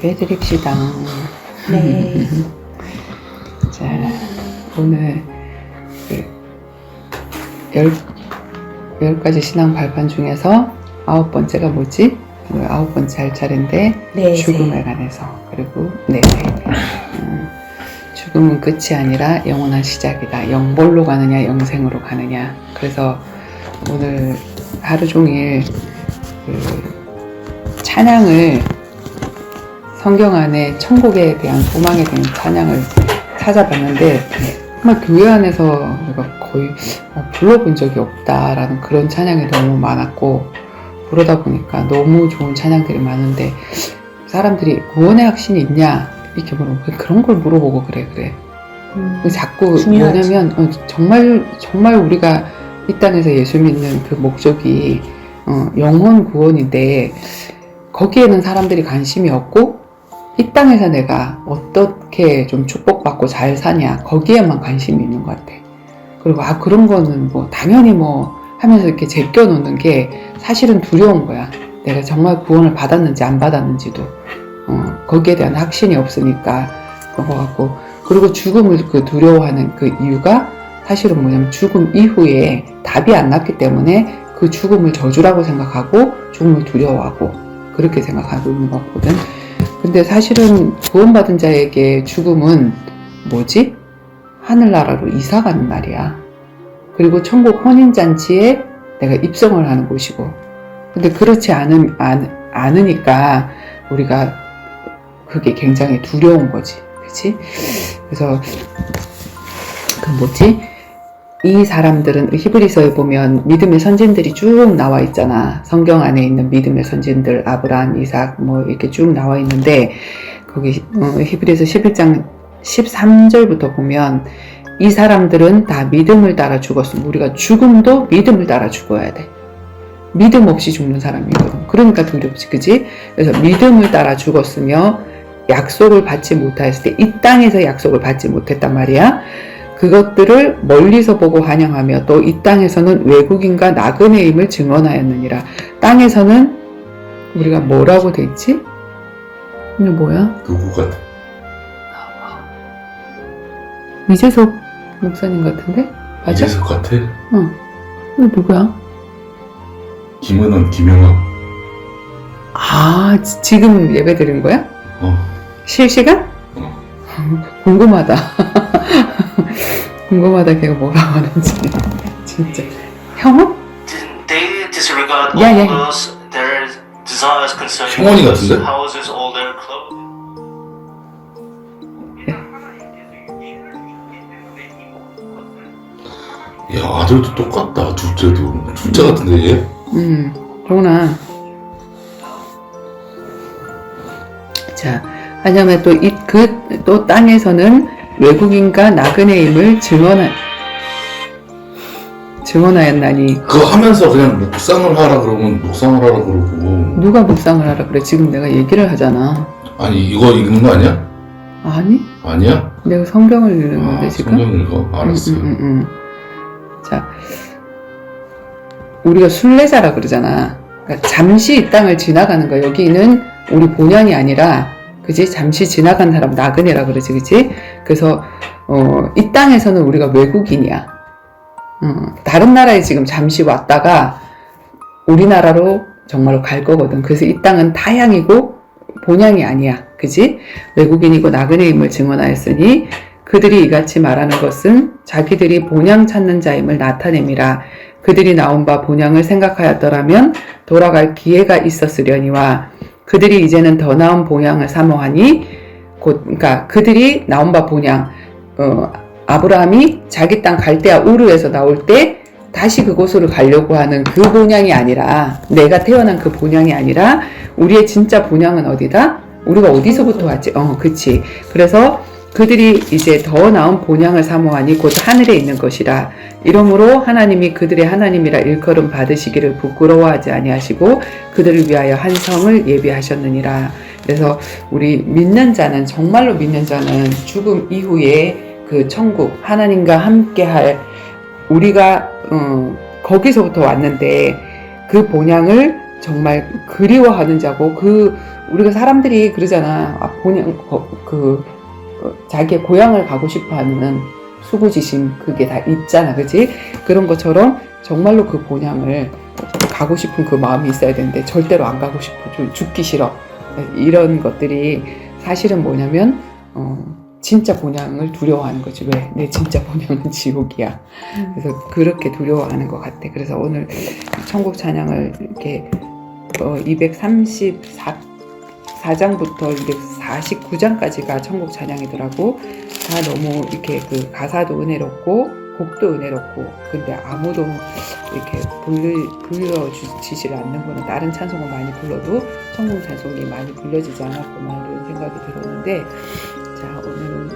예배드립시다. 네. 자, 오늘 열 가지 신앙 발판 중에서 9번째가 뭐지? 9번째 할 차례인데 네, 죽음에 관해서. 그리고 죽음은 끝이 아니라 영원한 시작이다. 영벌로 가느냐 영생으로 가느냐. 그래서 오늘 하루 종일 찬양을 성경 안에 천국에 대한 소망에 대한 찬양을 찾아봤는데 정말 교회 안에서 내가 거의 불러본 적이 없다라는 그런 찬양이 너무 많았고, 부르다 보니까 너무 좋은 찬양들이 많은데 사람들이 구원의 확신이 있냐 이렇게 물어보고 그런 걸 물어보고 그래. 자꾸 중요하지. 뭐냐면 정말 우리가 이 땅에서 예수 믿는 그 목적이 영혼 구원인데 거기에는 사람들이 관심이 없고 이 땅에서 내가 어떻게 좀 축복받고 잘 사냐 거기에만 관심이 있는 것 같아. 그리고 그런 거는 뭐 당연히 뭐 하면서 이렇게 제껴놓는 게 사실은 두려운 거야. 내가 정말 구원을 받았는지 안 받았는지도 거기에 대한 확신이 없으니까 그런 것 같고, 그리고 죽음을 두려워하는 그 이유가 사실은 뭐냐면 죽음 이후에 답이 안 났기 때문에 그 죽음을 저주라고 생각하고 죽음을 두려워하고 그렇게 생각하고 있는 것 같거든. 근데 사실은 구원받은 자에게 죽음은 뭐지? 하늘나라로 이사가는 날이야. 그리고 천국 혼인잔치에 내가 입성을 하는 곳이고. 근데 그렇지 않으니까 우리가 그게 굉장히 두려운 거지. 그치? 그래서 이 사람들은 히브리서에 보면 믿음의 선진들이 쭉 나와 있잖아. 성경 안에 있는 믿음의 선진들, 아브라함, 이삭 뭐 이렇게 쭉 나와 있는데 거기 히브리서 11장 13절부터 보면 이 사람들은 다 믿음을 따라 죽었으면 우리가 죽음도 믿음을 따라 죽어야 돼. 믿음 없이 죽는 사람이거든. 그러니까 두렵지, 그지? 그래서 믿음을 따라 죽었으며 약속을 받지 못하였을 때 이 땅에서 약속을 받지 못했단 말이야. 그것들을 멀리서 보고 환영하며 또 이 땅에서는 외국인과 나그네임을 증언하였느니라. 땅에서는 우리가 뭐라고 돼 있지? 이게 뭐야? 누구 같아? 이재석 목사님 같은데? 맞아? 이재석 같아? 응. 이거 누구야? 김은원, 김영학. 지금 예배 드린 거야? 실시간? 궁금하다. 궁금하다 걔가 뭐라고 하는지. 진짜. 형은? They disregard Yeah, all yeah. those their desires concerning 형원이 같은데? houses, all their clothes. 야, 아들도 똑같다. 둘째도. 둘째 같은데 얘? 그러나. 자, 하냐면 또 땅에서는 외국인과 나그네임을 증언하였나니. 그거 하면서 그냥 묵상을 하라 그러면 묵상을 하라 그러고. 누가 묵상을 하라 그래? 지금 내가 얘기를 하잖아. 아니, 이거 읽는 거 아니야? 아니? 아니야? 내가 성경을 읽는데 지금? 성경 읽어? 알았어. 자, 우리가 순례자라 그러잖아. 그러니까 잠시 이 땅을 지나가는 거야. 여기는 우리 본향이 아니라, 그지? 잠시 지나간 사람 나그네라 그러지, 그지? 그래서 이 땅에서는 우리가 외국인이야. 다른 나라에 지금 잠시 왔다가 우리나라로 정말로 갈 거거든. 그래서 이 땅은 타향이고 본향이 아니야, 그지? 외국인이고 나그네임을 증언하였으니 그들이 이같이 말하는 것은 자기들이 본향 찾는 자임을 나타냄이라. 그들이 나온 바 본향을 생각하였더라면 돌아갈 기회가 있었으려니와 그들이 이제는 더 나은 본향을 사모하니 그러니까 그들이 나온 바 본향, 아브라함이 자기 땅 갈대아 우르에서 나올 때 다시 그곳으로 가려고 하는 그 본향이 아니라, 내가 태어난 그 본향이 아니라 우리의 진짜 본향은 어디다? 우리가 어디서부터 왔지? 그치. 그래서 그들이 이제 더 나은 본향을 사모하니 곧 하늘에 있는 것이라. 이러므로 하나님이 그들의 하나님이라 일컬음 받으시기를 부끄러워하지 아니하시고 그들을 위하여 한 성을 예비하셨느니라. 그래서 우리 믿는 자는, 정말로 믿는 자는 죽음 이후에 그 천국, 하나님과 함께할, 우리가 거기서부터 왔는데 그 본향을 정말 그리워하는 자고 우리가 사람들이 그러잖아. 자기의 고향을 가고 싶어하는 수구지심 그게 다 있잖아, 그렇지? 그런 것처럼 정말로 그 본향을 가고 싶은 그 마음이 있어야 되는데 절대로 안 가고 싶어, 죽기 싫어. 이런 것들이 사실은 뭐냐면 진짜 본향을 두려워하는 거지. 왜? 내 진짜 본향은 지옥이야. 그래서 그렇게 두려워하는 것 같아. 그래서 오늘 천국 찬양을 이렇게 234장부터 249장까지가 천국 찬양이더라고. 다 너무 이렇게 그 가사도 은혜롭고 곡도 은혜롭고, 근데 아무도 이렇게 불러주지를 않는 거는 다른 찬송을 많이 불러도 천국 찬송이 많이 불려지지 않았구나 이런 생각이 들었는데, 자 오늘은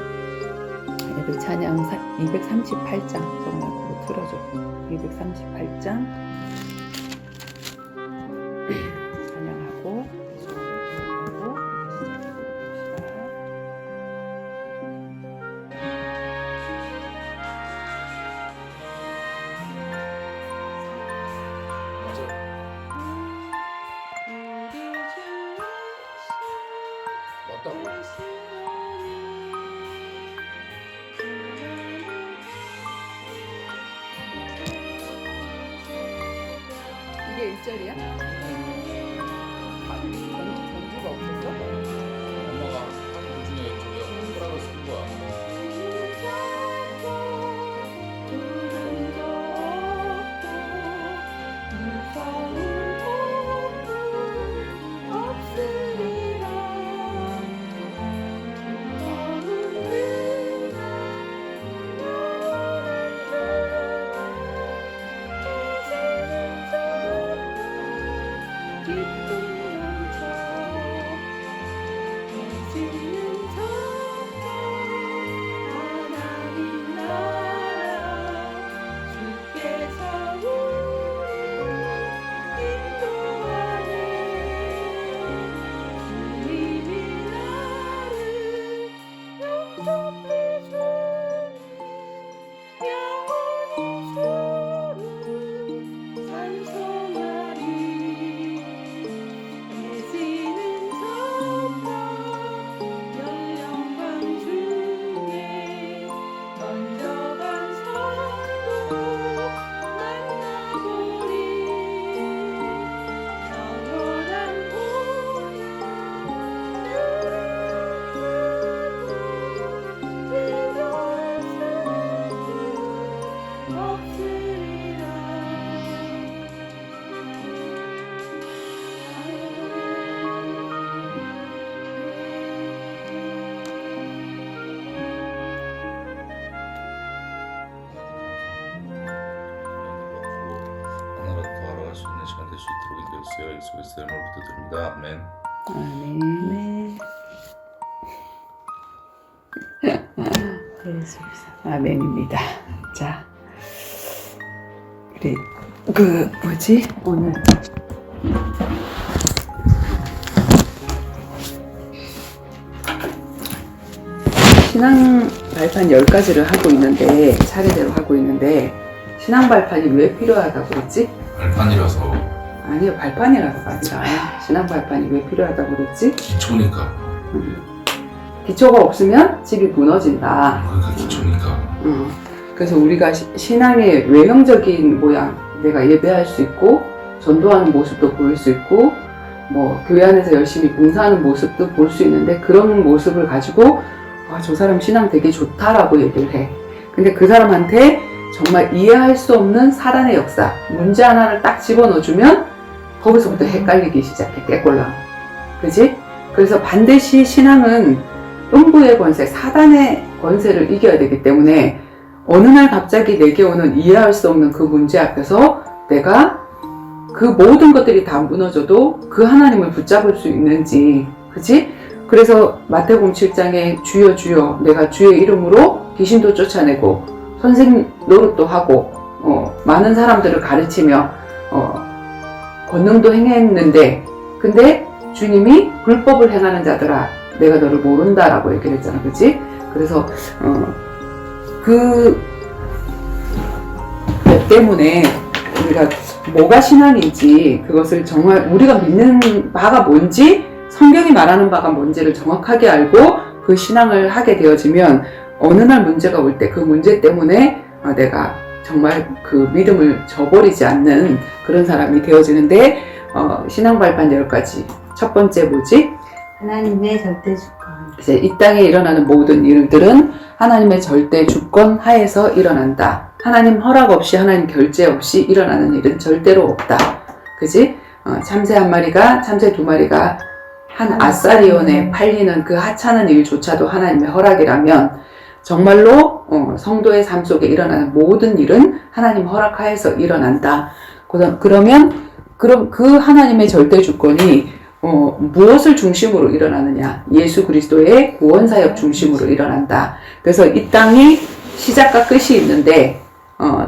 애들 찬양 238장 정말 틀어줘. 238장 찬양하고 시작해봅시다. 이게 1절이야? 전주가 없었어? 엄마가 한 중에 저기가 손가락을 쓴 거야. 시간 될 수 있도록 인도해주세요. 예수 그리스도의 이름으로 부탁드립니다. 아멘. 아멘입니다. 자, 우리 오늘 신앙 발판 10가지를 하고 있는데, 차례대로 하고 있는데, 신앙 발판이 왜 필요하다고 그랬지? 발판이라서. 아니요, 발판이라서가 아니라 신앙 발판이 왜 필요하다고 그랬지? 기초니까. 기초가 없으면 집이 무너진다. 그러니까 기초니까. 그래서 우리가 신앙의 외형적인 모양, 내가 예배할 수 있고 전도하는 모습도 보일 수 있고 뭐 교회 안에서 열심히 봉사하는 모습도 볼 수 있는데, 그런 모습을 가지고 저 사람 신앙 되게 좋다라고 얘기를 해. 근데 그 사람한테 정말 이해할 수 없는 사단의 역사, 문제 하나를 딱 집어넣어주면 거기서부터 헷갈리기 시작해, 깨꼴랑. 그지? 그래서 반드시 신앙은 음부의 권세, 사단의 권세를 이겨야 되기 때문에 어느 날 갑자기 내게 오는 이해할 수 없는 그 문제 앞에서 내가 그 모든 것들이 다 무너져도 그 하나님을 붙잡을 수 있는지, 그치? 그래서 마태복음 7장에 주여 주여 내가 주의 이름으로 귀신도 쫓아내고 선생 노릇도 하고 많은 사람들을 가르치며 권능도 행했는데, 근데 주님이 불법을 행하는 자들아 내가 너를 모른다라고 얘기를 했잖아, 그치? 그래서 그 때문에 우리가 뭐가 신앙인지 그것을 정말 우리가 믿는 바가 뭔지 성경이 말하는 바가 뭔지를 정확하게 알고 그 신앙을 하게 되어지면 어느 날 문제가 올 때 그 문제 때문에 내가 정말 그 믿음을 저버리지 않는 그런 사람이 되어지는데 신앙 발판 10가지. 첫 번째 뭐지? 하나님의 절대 주권. 이제 이 땅에 일어나는 모든 일들은 하나님의 절대 주권 하에서 일어난다. 하나님 허락 없이 하나님 결제 없이 일어나는 일은 절대로 없다. 그지? 참새 한 마리가 참새 두 마리가 한 아사리온에 팔리는 그 하찮은 일조차도 하나님의 허락이라면 정말로 성도의 삶 속에 일어나는 모든 일은 하나님 허락하에서 일어난다. 그럼 그 하나님의 절대 주권이 무엇을 중심으로 일어나느냐? 예수 그리스도의 구원사역 중심으로 일어난다. 그래서 이 땅이 시작과 끝이 있는데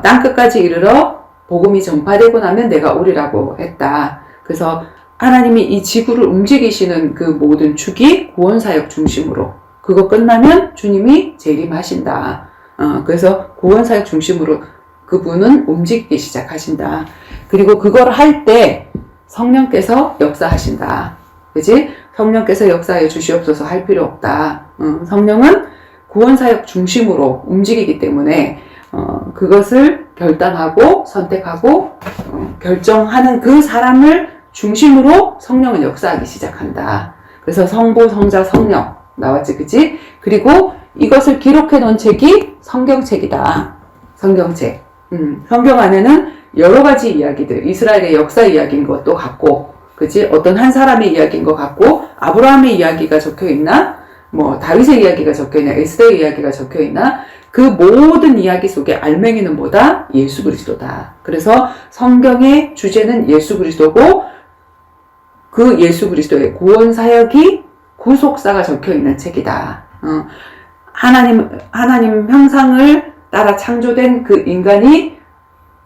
땅 끝까지 이르러 복음이 전파되고 나면 내가 오리라고 했다. 그래서 하나님이 이 지구를 움직이시는 그 모든 축이 구원사역 중심으로 그거 끝나면 주님이 재림하신다. 그래서 구원사역 중심으로 그분은 움직이기 시작하신다. 그리고 그걸 할 때 성령께서 역사하신다. 그지? 성령께서 역사해 주시옵소서 할 필요 없다. 성령은 구원사역 중심으로 움직이기 때문에 그것을 결단하고 선택하고 결정하는 그 사람을 중심으로 성령은 역사하기 시작한다. 그래서 성부, 성자, 성령 나왔지, 그지? 그리고 이것을 기록해 놓은 책이 성경책이다. 성경책. 성경 안에는 여러 가지 이야기들, 이스라엘의 역사 이야기인 것도 같고, 그지? 어떤 한 사람의 이야기인 것 같고, 아브라함의 이야기가 적혀 있나? 뭐 다윗의 이야기가 적혀 있나? 에스더의 이야기가 적혀 있나? 그 모든 이야기 속에 알맹이는 뭐다? 예수 그리스도다. 그래서 성경의 주제는 예수 그리스도고, 그 예수 그리스도의 구원 사역이 구속사가 적혀 있는 책이다. 하나님 형상을 따라 창조된 그 인간이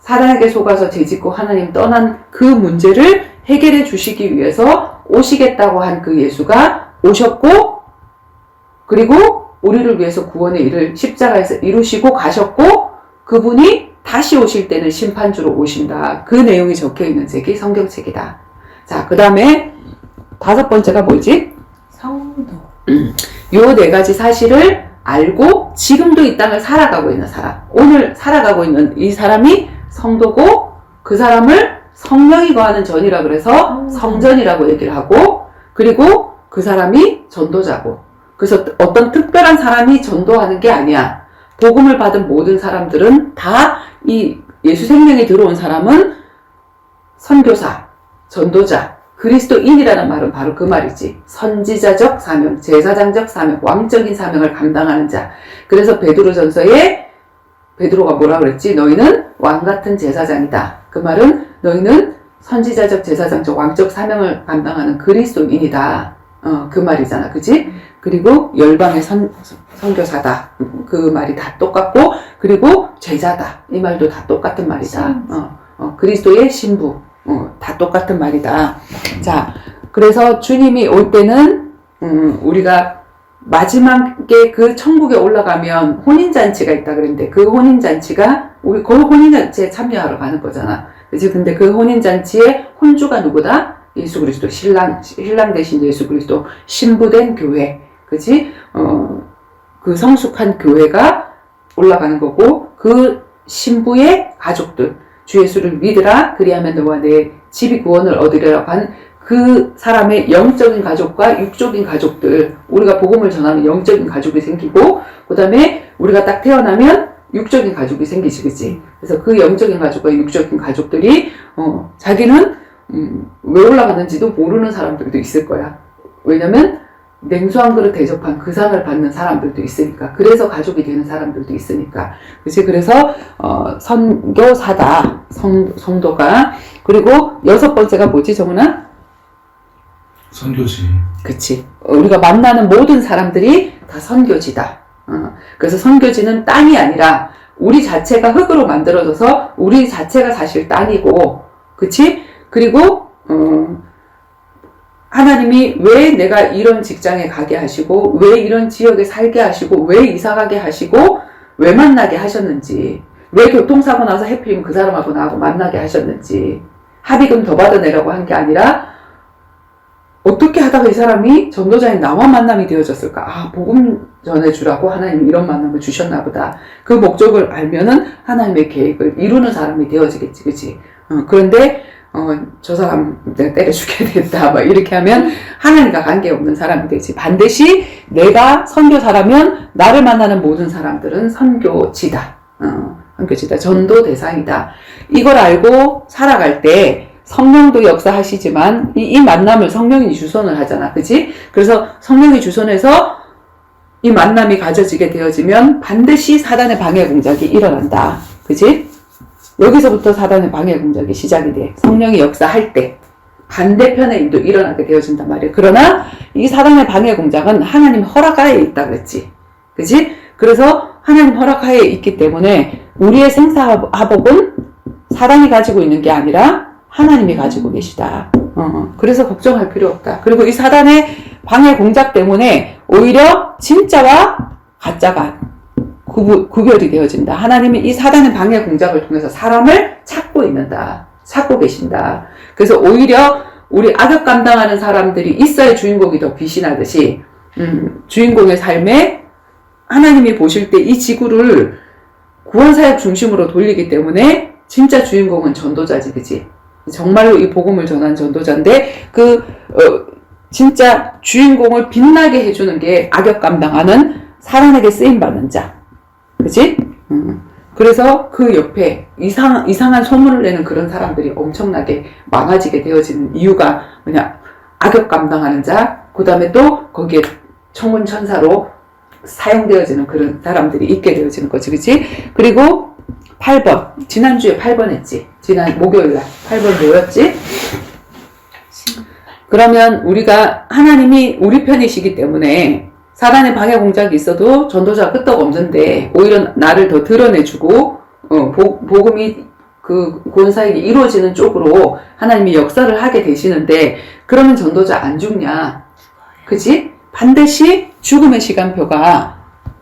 사단에게 속아서 죄짓고 하나님 떠난 그 문제를 해결해 주시기 위해서 오시겠다고 한 그 예수가 오셨고, 그리고 우리를 위해서 구원의 일을 십자가에서 이루시고 가셨고, 그분이 다시 오실 때는 심판주로 오신다. 그 내용이 적혀 있는 책이 성경책이다. 자, 그 다음에 5번째가 뭐지? 성도. 요 4가지 사실을 알고 지금도 이 땅을 살아가고 있는 사람, 오늘 살아가고 있는 이 사람이 성도고, 그 사람을 성령이 거하는 전이라 그래서 성전이라고 얘기를 하고, 그리고 그 사람이 전도자고. 그래서 어떤 특별한 사람이 전도하는 게 아니야. 복음을 받은 모든 사람들은 다 이 예수 생명에 들어온 사람은 선교사, 전도자, 그리스도인이라는 말은 바로 그 말이지. 선지자적 사명, 제사장적 사명, 왕적인 사명을 감당하는 자. 그래서 베드로전서에 베드로가 뭐라 그랬지? 너희는 왕같은 제사장이다. 그 말은 너희는 선지자적, 제사장적, 왕적 사명을 감당하는 그리스도인이다. 그 말이잖아. 그지? 그리고 열방의 선교사다. 그 말이 다 똑같고, 그리고 제자다. 이 말도 다 똑같은 말이다. 그리스도의 신부. 다 똑같은 말이다. 자, 그래서 주님이 올 때는, 우리가 마지막에 그 천국에 올라가면 혼인잔치가 있다 그랬는데, 그 혼인잔치가, 우리 그 혼인잔치에 참여하러 가는 거잖아. 그치? 근데 그 혼인잔치의 혼주가 누구다? 예수 그리스도, 신랑 대신 예수 그리스도, 신부된 교회. 그치? 그 성숙한 교회가 올라가는 거고, 그 신부의 가족들, 주 예수를 믿으라, 그리하면 너와 내 집이 구원을 얻으리라고 한 그 사람의 영적인 가족과 육적인 가족들, 우리가 복음을 전하면 영적인 가족이 생기고, 그 다음에 우리가 딱 태어나면 육적인 가족이 생기지, 그치? 그래서 그 영적인 가족과 육적인 가족들이, 자기는, 왜 올라갔는지도 모르는 사람들도 있을 거야. 왜냐면, 냉수 한 그릇 대접한 그 상을 받는 사람들도 있으니까. 그래서 가족이 되는 사람들도 있으니까. 그치? 그래서, 선교사다. 성도가. 그리고 6번째가 뭐지, 정훈아? 선교지. 그치. 우리가 만나는 모든 사람들이 다 선교지다. 그래서 선교지는 땅이 아니라 우리 자체가 흙으로 만들어져서 우리 자체가 사실 땅이고, 그치? 그리고, 하나님이 왜 내가 이런 직장에 가게 하시고, 왜 이런 지역에 살게 하시고, 왜 이사 가게 하시고, 왜 만나게 하셨는지, 왜 교통사고 나서 해필이면 그 사람하고 나하고 만나게 하셨는지, 합의금 더 받아내라고 한 게 아니라 어떻게 하다가 이 사람이 전도자인 나와 만남이 되어졌을까? 아, 복음 전해주라고 하나님이 이런 만남을 주셨나 보다. 그 목적을 알면은 하나님의 계획을 이루는 사람이 되어지겠지, 그치? 그런데 저 사람 내가 때려 죽여야 된다, 막 이렇게 하면 하나님과 관계없는 사람이 되지. 반드시 내가 선교사라면 나를 만나는 모든 사람들은 선교지다. 선교지다. 전도 대상이다. 이걸 알고 살아갈 때 성령도 역사하시지만 이 만남을 성령이 주선을 하잖아. 그치? 그래서 성령이 주선해서 이 만남이 가져지게 되어지면 반드시 사단의 방해 공작이 일어난다. 그치? 여기서부터 사단의 방해 공작이 시작이 돼. 성령이 역사할 때 반대편의 일도 일어나게 되어진단 말이에요. 그러나 이 사단의 방해 공작은 하나님 허락하에 있다 그랬지. 그치? 그래서 하나님 허락하에 있기 때문에 우리의 생사화복은 사단이 가지고 있는 게 아니라 하나님이 가지고 계시다. 그래서 걱정할 필요 없다. 그리고 이 사단의 방해 공작 때문에 오히려 진짜와 가짜가 구별이 되어진다. 하나님이 이 사단의 방해 공작을 통해서 사람을 찾고 있는다. 찾고 계신다. 그래서 오히려 우리 악역 감당하는 사람들이 있어야 주인공이 더 빛이 나듯이 주인공의 삶에 하나님이 보실 때 이 지구를 구원사역 중심으로 돌리기 때문에 진짜 주인공은 전도자지, 그치? 정말로 이 복음을 전한 전도자인데 진짜 주인공을 빛나게 해주는 게 악역 감당하는 사람에게 쓰임받는 자. 그치? 그래서 그 옆에 이상한 소문을 내는 그런 사람들이 엄청나게 많아지게 되어지는 이유가 뭐냐? 악역 감당하는 자, 그 다음에 또 거기에 청문 천사로 사용되어지는 그런 사람들이 있게 되어지는 거지, 그치? 그리고 8번. 지난주에 8번 했지? 지난 목요일날 8번 뭐였지? 그러면 우리가 하나님이 우리 편이시기 때문에 사단의 방해 공작이 있어도 전도자가 끄떡 없는데 오히려 나를 더 드러내주고 복음이 그 구원사역이 이루어지는 쪽으로 하나님이 역사를 하게 되시는데 그러면 전도자 안 죽냐? 그치? 반드시 죽음의 시간표가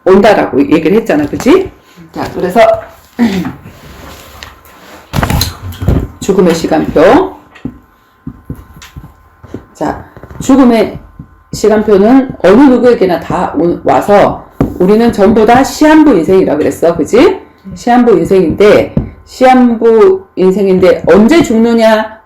온다라고 얘기를 했잖아. 그치? 자, 그래서 죽음의 시간표. 자, 죽음의 시간표는 어느 누구에게나 다 와서 우리는 전부 다 시한부 인생이라 그랬어. 그치? 시한부 인생인데 언제 죽느냐?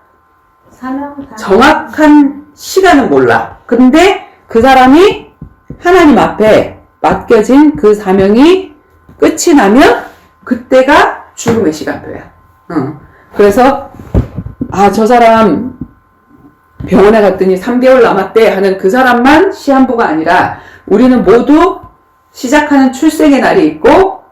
정확한 시간은 몰라. 근데 그 사람이 하나님 앞에 맡겨진 그 사명이 끝이 나면 그때가 죽음의 시간표야. 그래서 저 사람 병원에 갔더니 3개월 남았대 하는 그 사람만 시한부가 아니라 우리는 모두 시작하는 출생의 날이 있고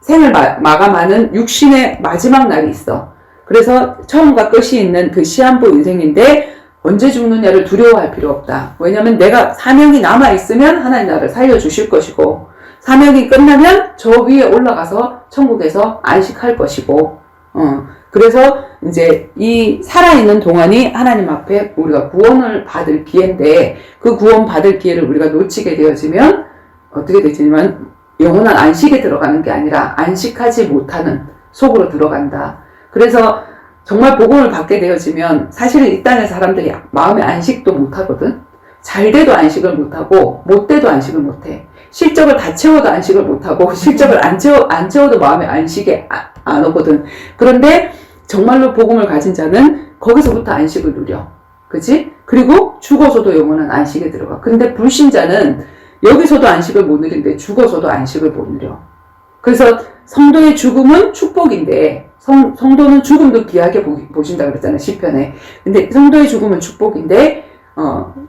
생을 마감하는 육신의 마지막 날이 있어. 그래서 처음과 끝이 있는 그 시한부 인생인데 언제 죽느냐를 두려워할 필요 없다. 왜냐면 내가 사명이 남아있으면 하나님 나를 살려주실 것이고 사명이 끝나면 저 위에 올라가서 천국에서 안식할 것이고 그래서 이제 이 살아있는 동안이 하나님 앞에 우리가 구원을 받을 기회인데 그 구원 받을 기회를 우리가 놓치게 되어지면 어떻게 되지만 영원한 안식에 들어가는 게 아니라 안식하지 못하는 속으로 들어간다. 그래서 정말 복음을 받게 되어지면 사실은 이 땅의 사람들이 마음의 안식도 못하거든. 잘 돼도 안식을 못하고 못 돼도 안식을 못해. 실적을 다 채워도 안식을 못하고 실적을 안 채워도 마음의 안식이 안 오거든. 그런데 정말로 복음을 가진 자는 거기서부터 안식을 누려. 그치? 그리고 죽어서도 영원한 안식에 들어가. 근데 불신자는 여기서도 안식을 못 누리는데 죽어서도 안식을 못 누려. 그래서 성도의 죽음은 축복인데 성도는 죽음도 귀하게 보신다 그랬잖아요. 시편에. 근데 성도의 죽음은 축복인데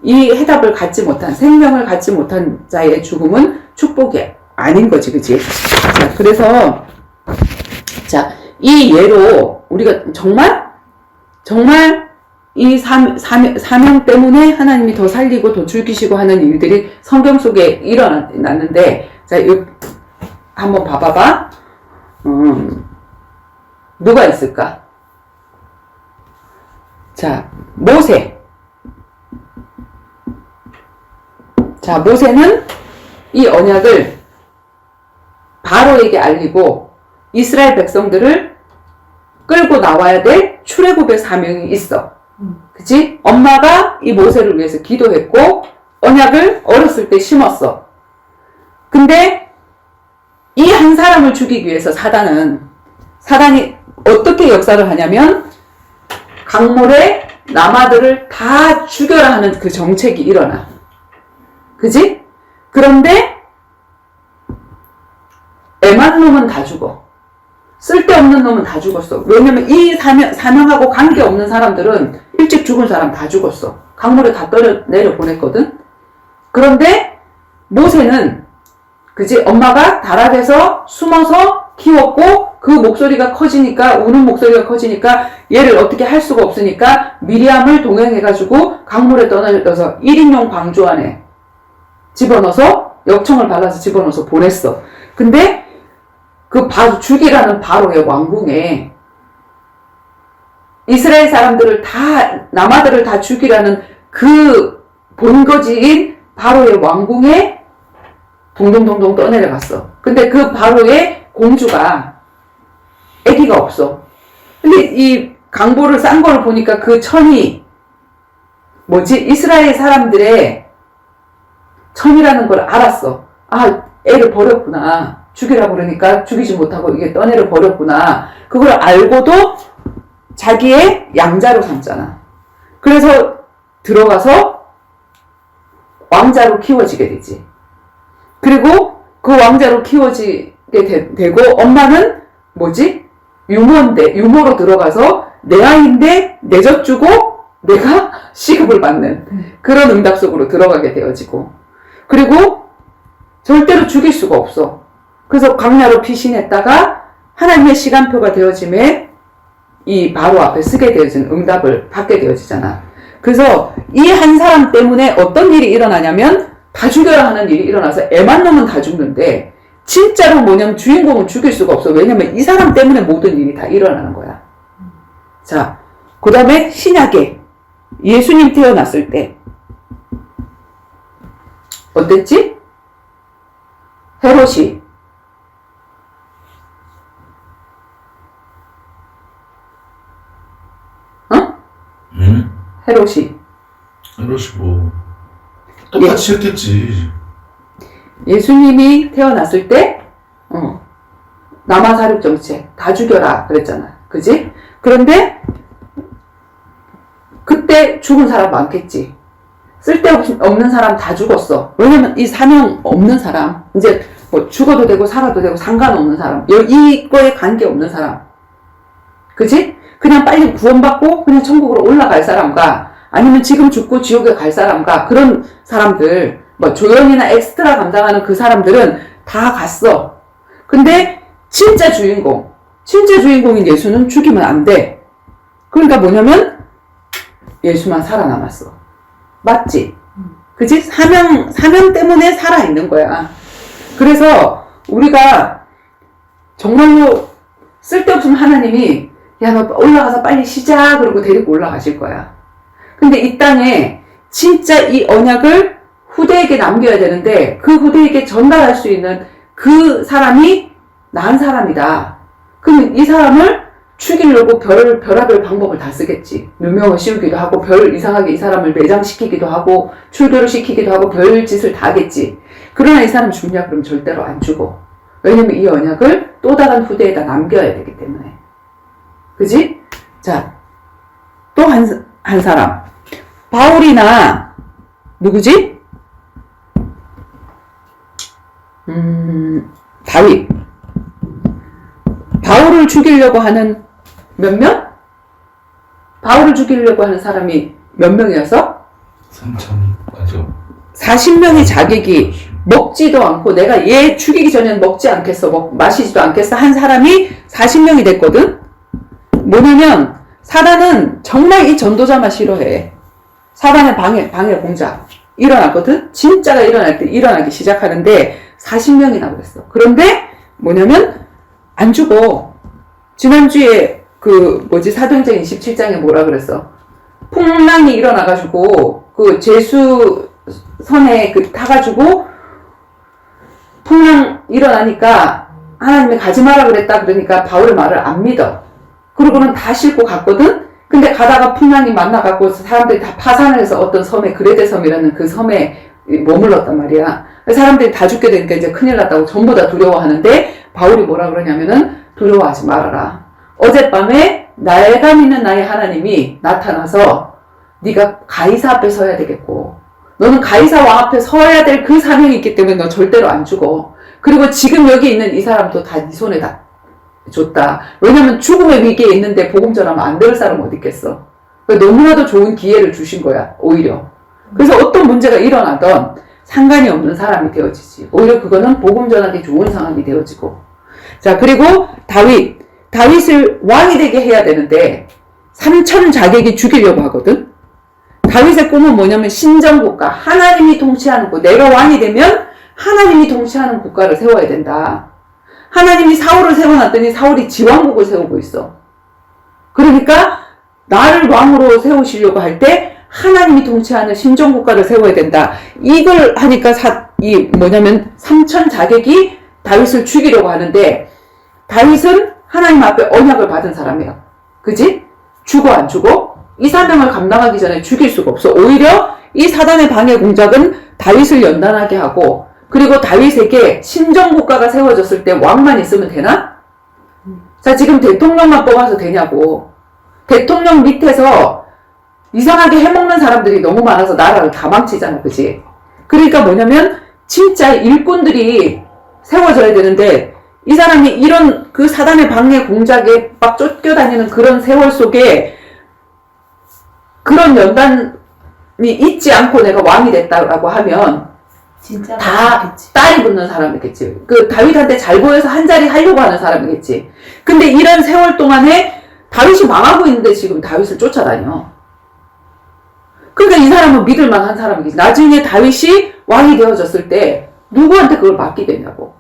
이 해답을 갖지 못한 생명을 갖지 못한 자의 죽음은 축복이 아닌 거지. 그치? 자, 그래서 자, 이 예로 우리가 정말 이 사명 때문에 하나님이 더 살리고 더 죽이시고 하는 일들이 성경 속에 일어났는데 자, 이거 한번 봐봐봐. 누가 있을까? 자, 모세. 자, 모세는 이 언약을 바로에게 알리고 이스라엘 백성들을 끌고 나와야 될 출애굽의 사명이 있어. 그치? 엄마가 이 모세를 위해서 기도했고 언약을 어렸을 때 심었어. 근데 이 한 사람을 죽이기 위해서 사단이 어떻게 역사를 하냐면 강물에 남아들을 다 죽여라 하는 그 정책이 일어나. 그지? 그런데 애만 놈은 다 죽어. 쓸데없는 놈은 다 죽었어. 왜냐면 이 사명하고 관계없는 사람들은 일찍 죽은 사람 다 죽었어. 강물에 다 내려 보냈거든. 그런데 모세는 그지? 엄마가 다락에서 숨어서 키웠고 그 목소리가 커지니까 우는 목소리가 커지니까 얘를 어떻게 할 수가 없으니까 미리암을 동행해가지고 강물에 떠나서 1인용 방주 안에 집어넣어서 역청을 발라서 집어넣어서 보냈어. 근데 그 죽이라는 바로의 왕궁에 이스라엘 사람들을 다 남아들을 다 죽이라는 그 본거지인 바로의 왕궁에 동동동동 떠내려갔어. 근데 그 바로의 공주가 아기가 없어. 근데 이 강보를 싼 거를 보니까 그 천이 이스라엘 사람들의 천이라는 걸 알았어. 아, 애를 버렸구나. 죽이라고 그러니까 죽이지 못하고 이게 떠내려 버렸구나. 그걸 알고도 자기의 양자로 삼잖아. 그래서 들어가서 왕자로 키워지게 되지. 그리고 그 왕자로 키워지게 되고 엄마는 유모로 들어가서 내 아이인데 내젖주고 내가 시급을 받는 그런 응답 속으로 들어가게 되어지고 그리고 절대로 죽일 수가 없어. 그래서 광야로 피신했다가 하나님의 시간표가 되어짐에 이 바로 앞에 쓰게 되어진 응답을 받게 되어지잖아. 그래서 이 한 사람 때문에 어떤 일이 일어나냐면 다 죽여라 하는 일이 일어나서 애만 놈은 다 죽는데 진짜로 뭐냐면 주인공은 죽일 수가 없어. 왜냐면 이 사람 때문에 모든 일이 다 일어나는 거야. 자, 그 다음에 신약에 예수님 태어났을 때 어땠지? 헤롯이 헤롯이 뭐 똑같이 했겠지. 예수님이 태어났을 때 남아사륙 정책 다 죽여라 그랬잖아. 그지? 그런데 그때 죽은 사람 많겠지. 쓸데없는 사람 다 죽었어. 왜냐면 이 사명 없는 사람, 이제 뭐 죽어도 되고 살아도 되고 상관없는 사람, 이거에 관계없는 사람, 그지? 그냥 빨리 구원받고 그냥 천국으로 올라갈 사람과 아니면 지금 죽고 지옥에 갈 사람과 그런 사람들, 뭐 조연이나 엑스트라 감당하는 그 사람들은 다 갔어. 근데 진짜 주인공인 예수는 죽이면 안 돼. 그러니까 뭐냐면 예수만 살아남았어. 맞지? 그치? 사명 때문에 살아있는 거야. 그래서 우리가 정말로 쓸데없으면 하나님이 야, 너 올라가서 빨리 쉬자. 그러고 데리고 올라가실 거야. 근데 이 땅에 진짜 이 언약을 후대에게 남겨야 되는데 그 후대에게 전달할 수 있는 그 사람이 나은 사람이다. 그럼 이 사람을 죽이려고 별의별 방법을 다 쓰겠지. 누명을 씌우기도 하고 이상하게 이 사람을 매장시키기도 하고 출교를 시키기도 하고 별짓을 다 하겠지. 그러나 이 사람 죽냐? 그럼 절대로 안 죽어. 왜냐면 이 언약을 또 다른 후대에다 남겨야 되기 때문에. 그지? 자, 또 한 사람. 바울이나 누구지? 다윗. 바울을 죽이려고 하는 몇 명? 바울을 죽이려고 하는 사람이 몇 명이었어? 40명의 자객이 먹지도 않고 내가 얘 죽이기 전에는 먹지 않겠어, 마시지도 않겠어 한 사람이 40명이 됐거든? 뭐냐면 사단은 정말 이 전도자만 싫어해. 사단의 방해 공작 일어났거든? 진짜가 일어나기 시작하는데 40명이나 그랬어. 그런데 뭐냐면 안 죽어. 지난주에 사도행전 27장에 뭐라 그랬어? 풍랑이 일어나가지고 제수선에 타가지고 풍랑 일어나니까 하나님이 가지 마라 그랬다 그러니까 바울의 말을 안 믿어. 그러고는 다 싣고 갔거든? 근데 가다가 풍랑이 만나갖고 사람들이 다 파산을 해서 어떤 섬에, 그레데 섬이라는 그 섬에 머물렀단 말이야. 사람들이 다 죽게 되니까 이제 큰일 났다고 전부 다 두려워하는데 바울이 뭐라 그러냐면은 두려워하지 말아라. 어젯밤에 내가 믿는 나의 하나님이 나타나서 네가 가이사 앞에 서야 되겠고 너는 가이사 왕 앞에 서야 될 그 사명이 있기 때문에 너 절대로 안 죽어. 그리고 지금 여기 있는 이 사람도 다 네 손에 다 줬다. 왜냐면 죽음의 위기에 있는데 복음 전하면 안 될 사람 어디 있겠어. 그러니까 너무나도 좋은 기회를 주신 거야, 오히려. 그래서 어떤 문제가 일어나던 상관이 없는 사람이 되어지지. 오히려 그거는 복음 전하기 좋은 상황이 되어지고. 자, 그리고 다윗을 왕이 되게 해야 되는데 3천 자객이 죽이려고 하거든. 다윗의 꿈은 뭐냐면 신정국가, 하나님이 통치하는 국, 내가 왕이 되면 하나님이 통치하는 국가를 세워야 된다. 하나님이 사울을 세워놨더니 사울이 지왕국을 세우고 있어. 그러니까 나를 왕으로 세우시려고 할 때 하나님이 통치하는 신정국가를 세워야 된다. 이걸 하니까 뭐냐면 3천 자객이 다윗을 죽이려고 하는데 다윗은 하나님 앞에 언약을 받은 사람이야. 그지? 죽어 안 죽어? 이 사명을 감당하기 전에 죽일 수가 없어. 오히려 이 사단의 방해 공작은 다윗을 연단하게 하고 그리고 다윗에게 신정국가가 세워졌을 때 왕만 있으면 되나? 자, 지금 대통령만 뽑아서 되냐고. 대통령 밑에서 이상하게 해먹는 사람들이 너무 많아서 나라를 다 망치잖아. 그지? 그러니까 뭐냐면 진짜 일꾼들이 세워져야 되는데 이 사람이 이런 그 사단의 방해 공작에 막 쫓겨다니는 그런 세월 속에 그런 연단이 있지 않고 내가 왕이 됐다고 하면 진짜 다 많겠지. 딸이 붙는 사람이겠지. 그 다윗한테 잘 보여서 한 자리 하려고 하는 사람이겠지. 근데 이런 세월 동안에 다윗이 망하고 있는데 지금 다윗을 쫓아다녀. 그러니까 이 사람은 믿을만한 사람이겠지. 나중에 다윗이 왕이 되어졌을 때 누구한테 그걸 맡기겠냐고.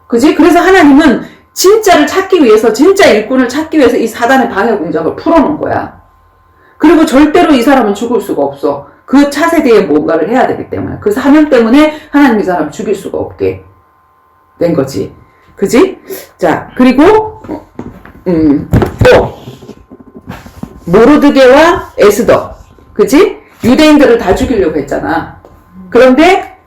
그지? 그래서 하나님은 진짜를 찾기 위해서, 진짜 일꾼을 찾기 위해서 이 사단의 방해 공작을 풀어놓은 거야. 그리고 절대로 이 사람은 죽을 수가 없어. 그 차세대에 뭔가를 해야 되기 때문에. 그 사명 때문에 하나님이 이 사람을 죽일 수가 없게 된 거지. 그지? 자, 그리고, 또, 모르드게와 에스더. 그지? 유대인들을 다 죽이려고 했잖아. 그런데,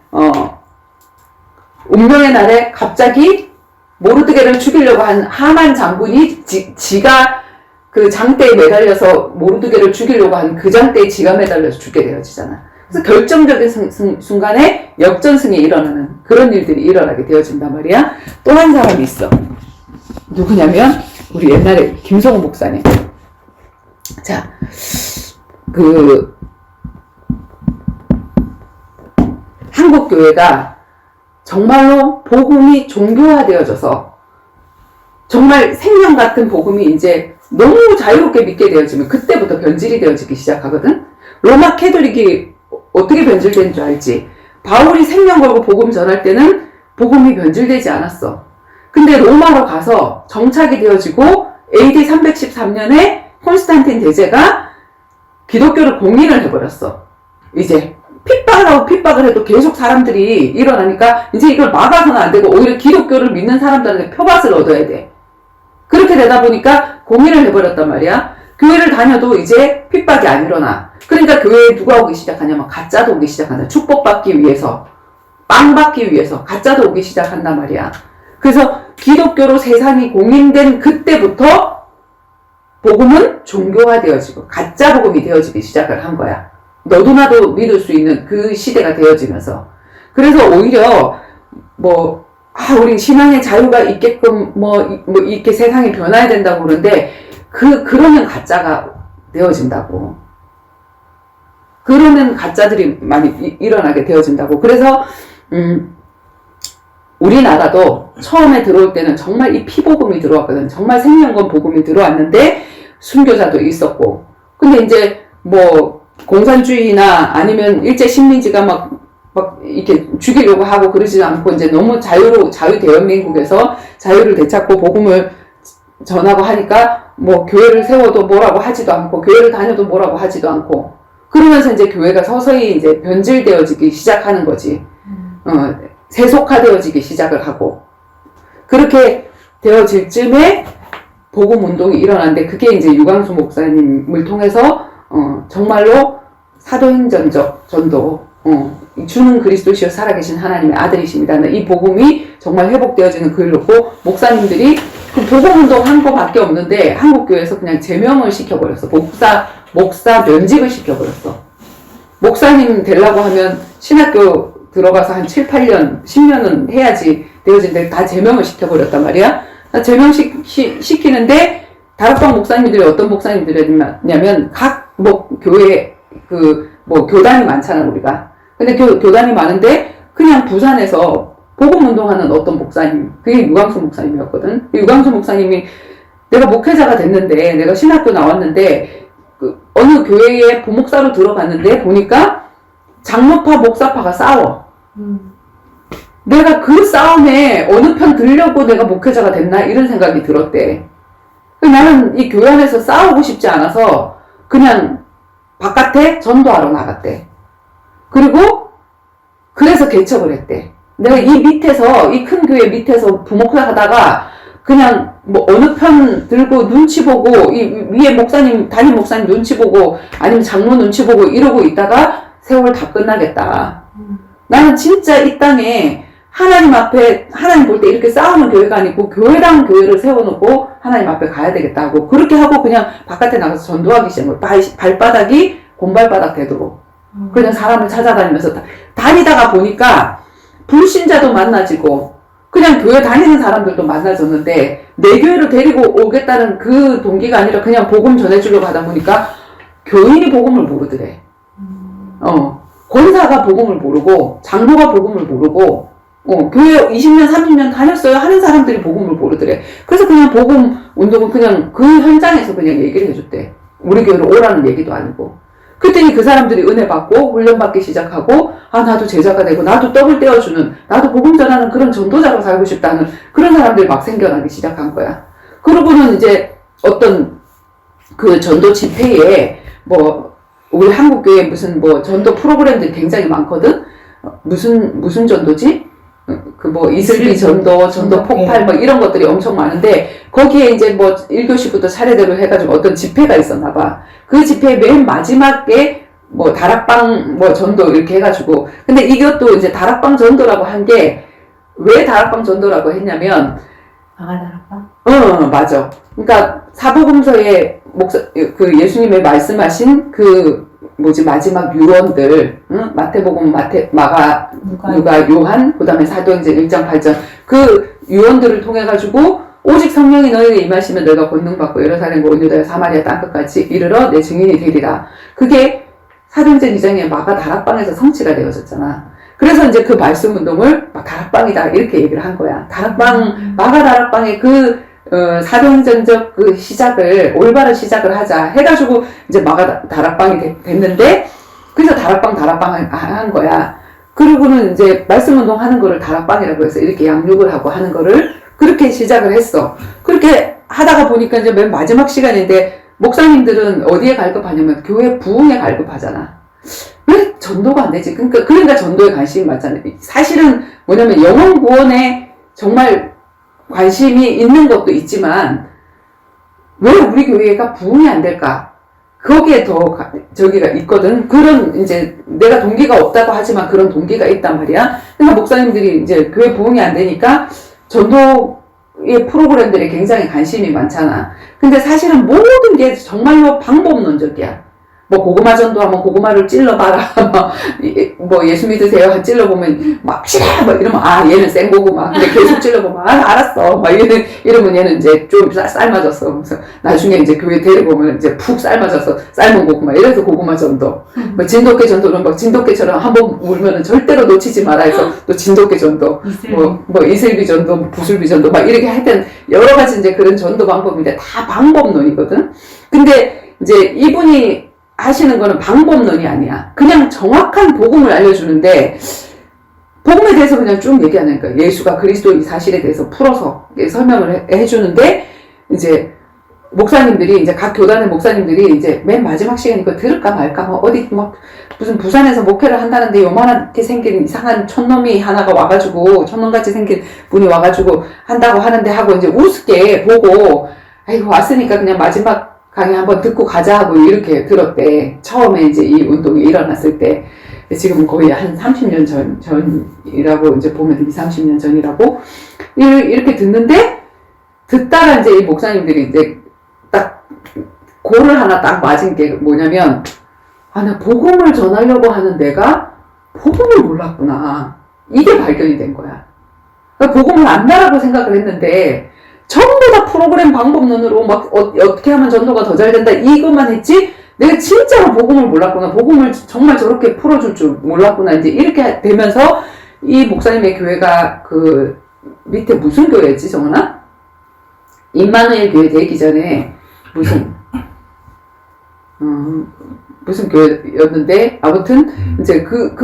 운명의 날에 갑자기 모르드게를 죽이려고 한 하만 장군이 지가 그 장대에 매달려서 모르드게를 죽이려고 한 그 장대에 지가 매달려서 죽게 되어지잖아. 그래서 결정적인 순간에 역전승이 일어나는 그런 일들이 일어나게 되어진단 말이야. 또 한 사람이 있어. 누구냐면 우리 옛날에 김성호 목사님. 자, 한국 교회가 정말로 복음이 종교화되어져서 정말 생명 같은 복음이 이제 너무 자유롭게 믿게 되어지면 그때부터 변질이 되어지기 시작하거든. 로마 캐톨릭이 어떻게 변질된 줄 알지? 바울이 생명 걸고 복음 전할 때는 복음이 변질되지 않았어. 근데 로마로 가서 정착이 되어지고 AD 313년에 콘스탄틴 대제가 기독교를 공인을 해버렸어. 이제 핍박을 하고 핍박을 해도 계속 사람들이 일어나니까 이제 이걸 막아서는 안 되고 오히려 기독교를 믿는 사람들한테 표밭을 얻어야 돼. 그렇게 되다 보니까 공인을 해버렸단 말이야. 교회를 다녀도 이제 핍박이 안 일어나. 그러니까 교회에 누가 오기 시작하냐면 가짜도 오기 시작한다. 축복받기 위해서, 빵 받기 위해서 가짜도 오기 시작한단 말이야. 그래서 기독교로 세상이 공인된 그때부터 복음은 종교화되어지고 가짜 복음이 되어지기 시작을 한 거야. 너도 나도 믿을 수 있는 그 시대가 되어지면서. 그래서 오히려 우리 신앙의 자유가 있게끔 이렇게 세상이 변화해야 된다고 그러는데 그러면 가짜가 되어진다고. 그러면 가짜들이 많이 일어나게 되어진다고. 그래서 우리나라도 처음에 들어올 때는 정말 이 피복음이 들어왔거든. 정말 생명건 복음이 들어왔는데 순교자도 있었고. 근데 이제 공산주의나 아니면 일제 식민지가 막 이렇게 죽이려고 하고 그러지 않고 이제 너무 자유대한민국에서 자유를 되찾고 복음을 전하고 하니까 교회를 세워도 뭐라고 하지도 않고 교회를 다녀도 뭐라고 하지도 않고 그러면서 이제 교회가 서서히 이제 변질되어지기 시작하는 거지. 세속화되어지기 시작을 하고 그렇게 되어질 쯤에 복음 운동이 일어났는데 그게 이제 유광수 목사님을 통해서 정말로 사도행전적 전도, 주는 그리스도시여 살아계신 하나님의 아들이십니다. 이 복음이 정말 회복되어지는 글로고 목사님들이 그 복음 운동 한 거밖에 없는데 한국교회에서 그냥 제명을 시켜버렸어. 목사 면직을 시켜버렸어. 목사님 되려고 하면 신학교 들어가서 한 7, 8년, 10년은 해야지 되어진데 다 제명을 시켜버렸단 말이야. 제명시키는데 다락방 목사님들이 어떤 목사님들이냐면 각 교회 교단이 많잖아 우리가. 근데 교단이 많은데 그냥 부산에서 복음 운동하는 어떤 목사님, 그게 유광수 목사님이었거든. 유광수 목사님이 내가 목회자가 됐는데 내가 신학교 나왔는데 어느 교회에 부목사로 들어갔는데 보니까 장로파 목사파가 싸워. 내가 그 싸움에 어느 편 들려고 내가 목회자가 됐나 이런 생각이 들었대. 나는 이 교회 안에서 싸우고 싶지 않아서 그냥 바깥에 전도하러 나갔대. 그리고 그래서 개척을 했대. 내가 이 큰 교회 밑에서 부목사 하다가 그냥 어느 편 들고 눈치 보고 이 위에 담임 목사님 눈치 보고 아니면 장로 눈치 보고 이러고 있다가 세월 다 끝나겠다. 나는 진짜 이 땅에 하나님 앞에 하나님 볼 때 이렇게 싸우는 교회가 아니고 교회랑 교회를 세워놓고 하나님 앞에 가야 되겠다 하고 그렇게 하고 그냥 바깥에 나가서 전도하기 시작한 거야. 발바닥이 곰발바닥 되도록 그냥 사람을 찾아다니면서 다니다가 보니까 불신자도 만나지고 그냥 교회 다니는 사람들도 만나졌는데 내 교회로 데리고 오겠다는 그 동기가 아니라 그냥 복음 전해주려고 하다 보니까 교인이 복음을 모르더래. 권사가 복음을 모르고 장로가 복음을 모르고 교회 20년 30년 다녔어요 하는 사람들이 복음을 모르더래. 그래서 그냥 복음 운동은 그냥 그 현장에서 그냥 얘기를 해줬대. 우리 교회로 오라는 얘기도 아니고. 그랬더니 그 사람들이 은혜 받고 훈련받기 시작하고 나도 제자가 되고 나도 떡을 떼어주는 나도 복음 전하는 그런 전도자로 살고 싶다는 그런 사람들이 막 생겨나기 시작한 거야. 그러고는 이제 어떤 그 전도 집회에 우리 한국교회 무슨 전도 프로그램들이 굉장히 많거든. 무슨 전도지? 이슬비 전도 폭발 이런 것들이 엄청 많은데 거기에 이제 1교시부터 차례대로 해가지고 어떤 집회가 있었나 봐. 그 집회 맨 마지막에 다락방 전도 이렇게 해가지고 근데 이것도 이제 다락방 전도라고 한 게 왜 다락방 전도라고 했냐면 다락방? 맞아. 그러니까 사복음서에 예수님의 말씀하신 마지막 유언들, 마태복음, 마가, 누가, 요한, 그 다음에 사도행전 1장 8장, 그 유언들을 통해가지고, 오직 성령이 너희에게 임하시면 너희가 권능받고 예루살렘과 온 유다야 사마리아 땅끝까지 이르러 내 증인이 되리라. 그게 사도행전 2장에 마가 다락방에서 성취가 되어졌잖아. 그래서 이제 그 말씀 운동을 다락방이다, 이렇게 얘기를 한 거야. 마가 다락방의 사도행전적 시작을, 올바른 시작을 하자 해가지고, 이제 마가 다락방이 됐는데, 그래서 다락방 한 거야. 그리고는 이제 말씀 운동 하는 거를 다락방이라고 해서 이렇게 양육을 하고 하는 거를 그렇게 시작을 했어. 그렇게 하다가 보니까 이제 맨 마지막 시간인데, 목사님들은 어디에 갈급하냐면, 교회 부흥에 갈급하잖아. 왜 전도가 안 되지? 그러니까 전도에 관심이 많잖아요. 사실은 뭐냐면 영혼 구원에 정말 관심이 있는 것도 있지만 왜 우리 교회가 부흥이 안 될까? 거기에 더 저기가 있거든. 그런 이제 내가 동기가 없다고 하지만 그런 동기가 있단 말이야. 그러니까 목사님들이 이제 교회 부흥이 안 되니까 전도의 프로그램들에 굉장히 관심이 많잖아. 근데 사실은 모든 게 정말로 방법론적이야. 고구마 전도하면 고구마를 찔러봐라. 예수 믿으세요? 찔러보면 싫어! 이러면 얘는 생고구마. 근데 계속 찔러보면 알았어. 이러면 얘는 이제 좀 삶아졌어. 그래서 나중에 이제 교회 데려보면 이제 푹 삶아져서 삶은 고구마. 이래서 고구마 전도. 진돗개 전도는 진돗개처럼 한번 울면은 절대로 놓치지 마라 해서 또 진돗개 전도. 이슬비 전도, 부슬비 전도 이렇게 하여튼 여러 가지 이제 그런 전도 방법인데 다 방법론이거든. 근데 이제 이분이 하시는 거는 방법론이 아니야. 그냥 정확한 복음을 알려주는데 복음에 대해서 그냥 쭉 얘기하는 거야. 예수가 그리스도의 사실에 대해서 풀어서 설명을 해주는데 이제 목사님들이 이제 각 교단의 목사님들이 이제 맨 마지막 시간에 이거 들을까 말까 뭐 어디 막 무슨 부산에서 목회를 한다는데 요만하게 생긴 이상한 촌놈이 하나가 와가지고 촌놈같이 생긴 분이 와가지고 한다고 하는데 하고 이제 우습게 보고 아이고 왔으니까 그냥 마지막 강의 한번 듣고 가자 하고 이렇게 들었대. 처음에 이제 이 운동이 일어났을 때 지금 거의 한 30년 전이라고 이제 보면 20, 30년 전이라고 이렇게 듣다가 이제 이 목사님들이 이제 딱 고를 하나 딱 맞은 게 뭐냐면 나 복음을 전하려고 하는 내가 복음을 몰랐구나. 이게 발견이 된 거야. 그러니까 복음을 안다라고 생각을 했는데 전부 다 프로그램 방법론으로 막 어떻게 하면 전도가 더 잘 된다 이것만 했지 내가 진짜로 복음을 몰랐구나. 복음을 정말 저렇게 풀어줄 줄 몰랐구나. 이제 이렇게 되면서 이 목사님의 교회가 그 밑에 무슨 교회였지 정은아? 임마누엘 교회 되기 전에 무슨 교회였는데 아무튼 이제 그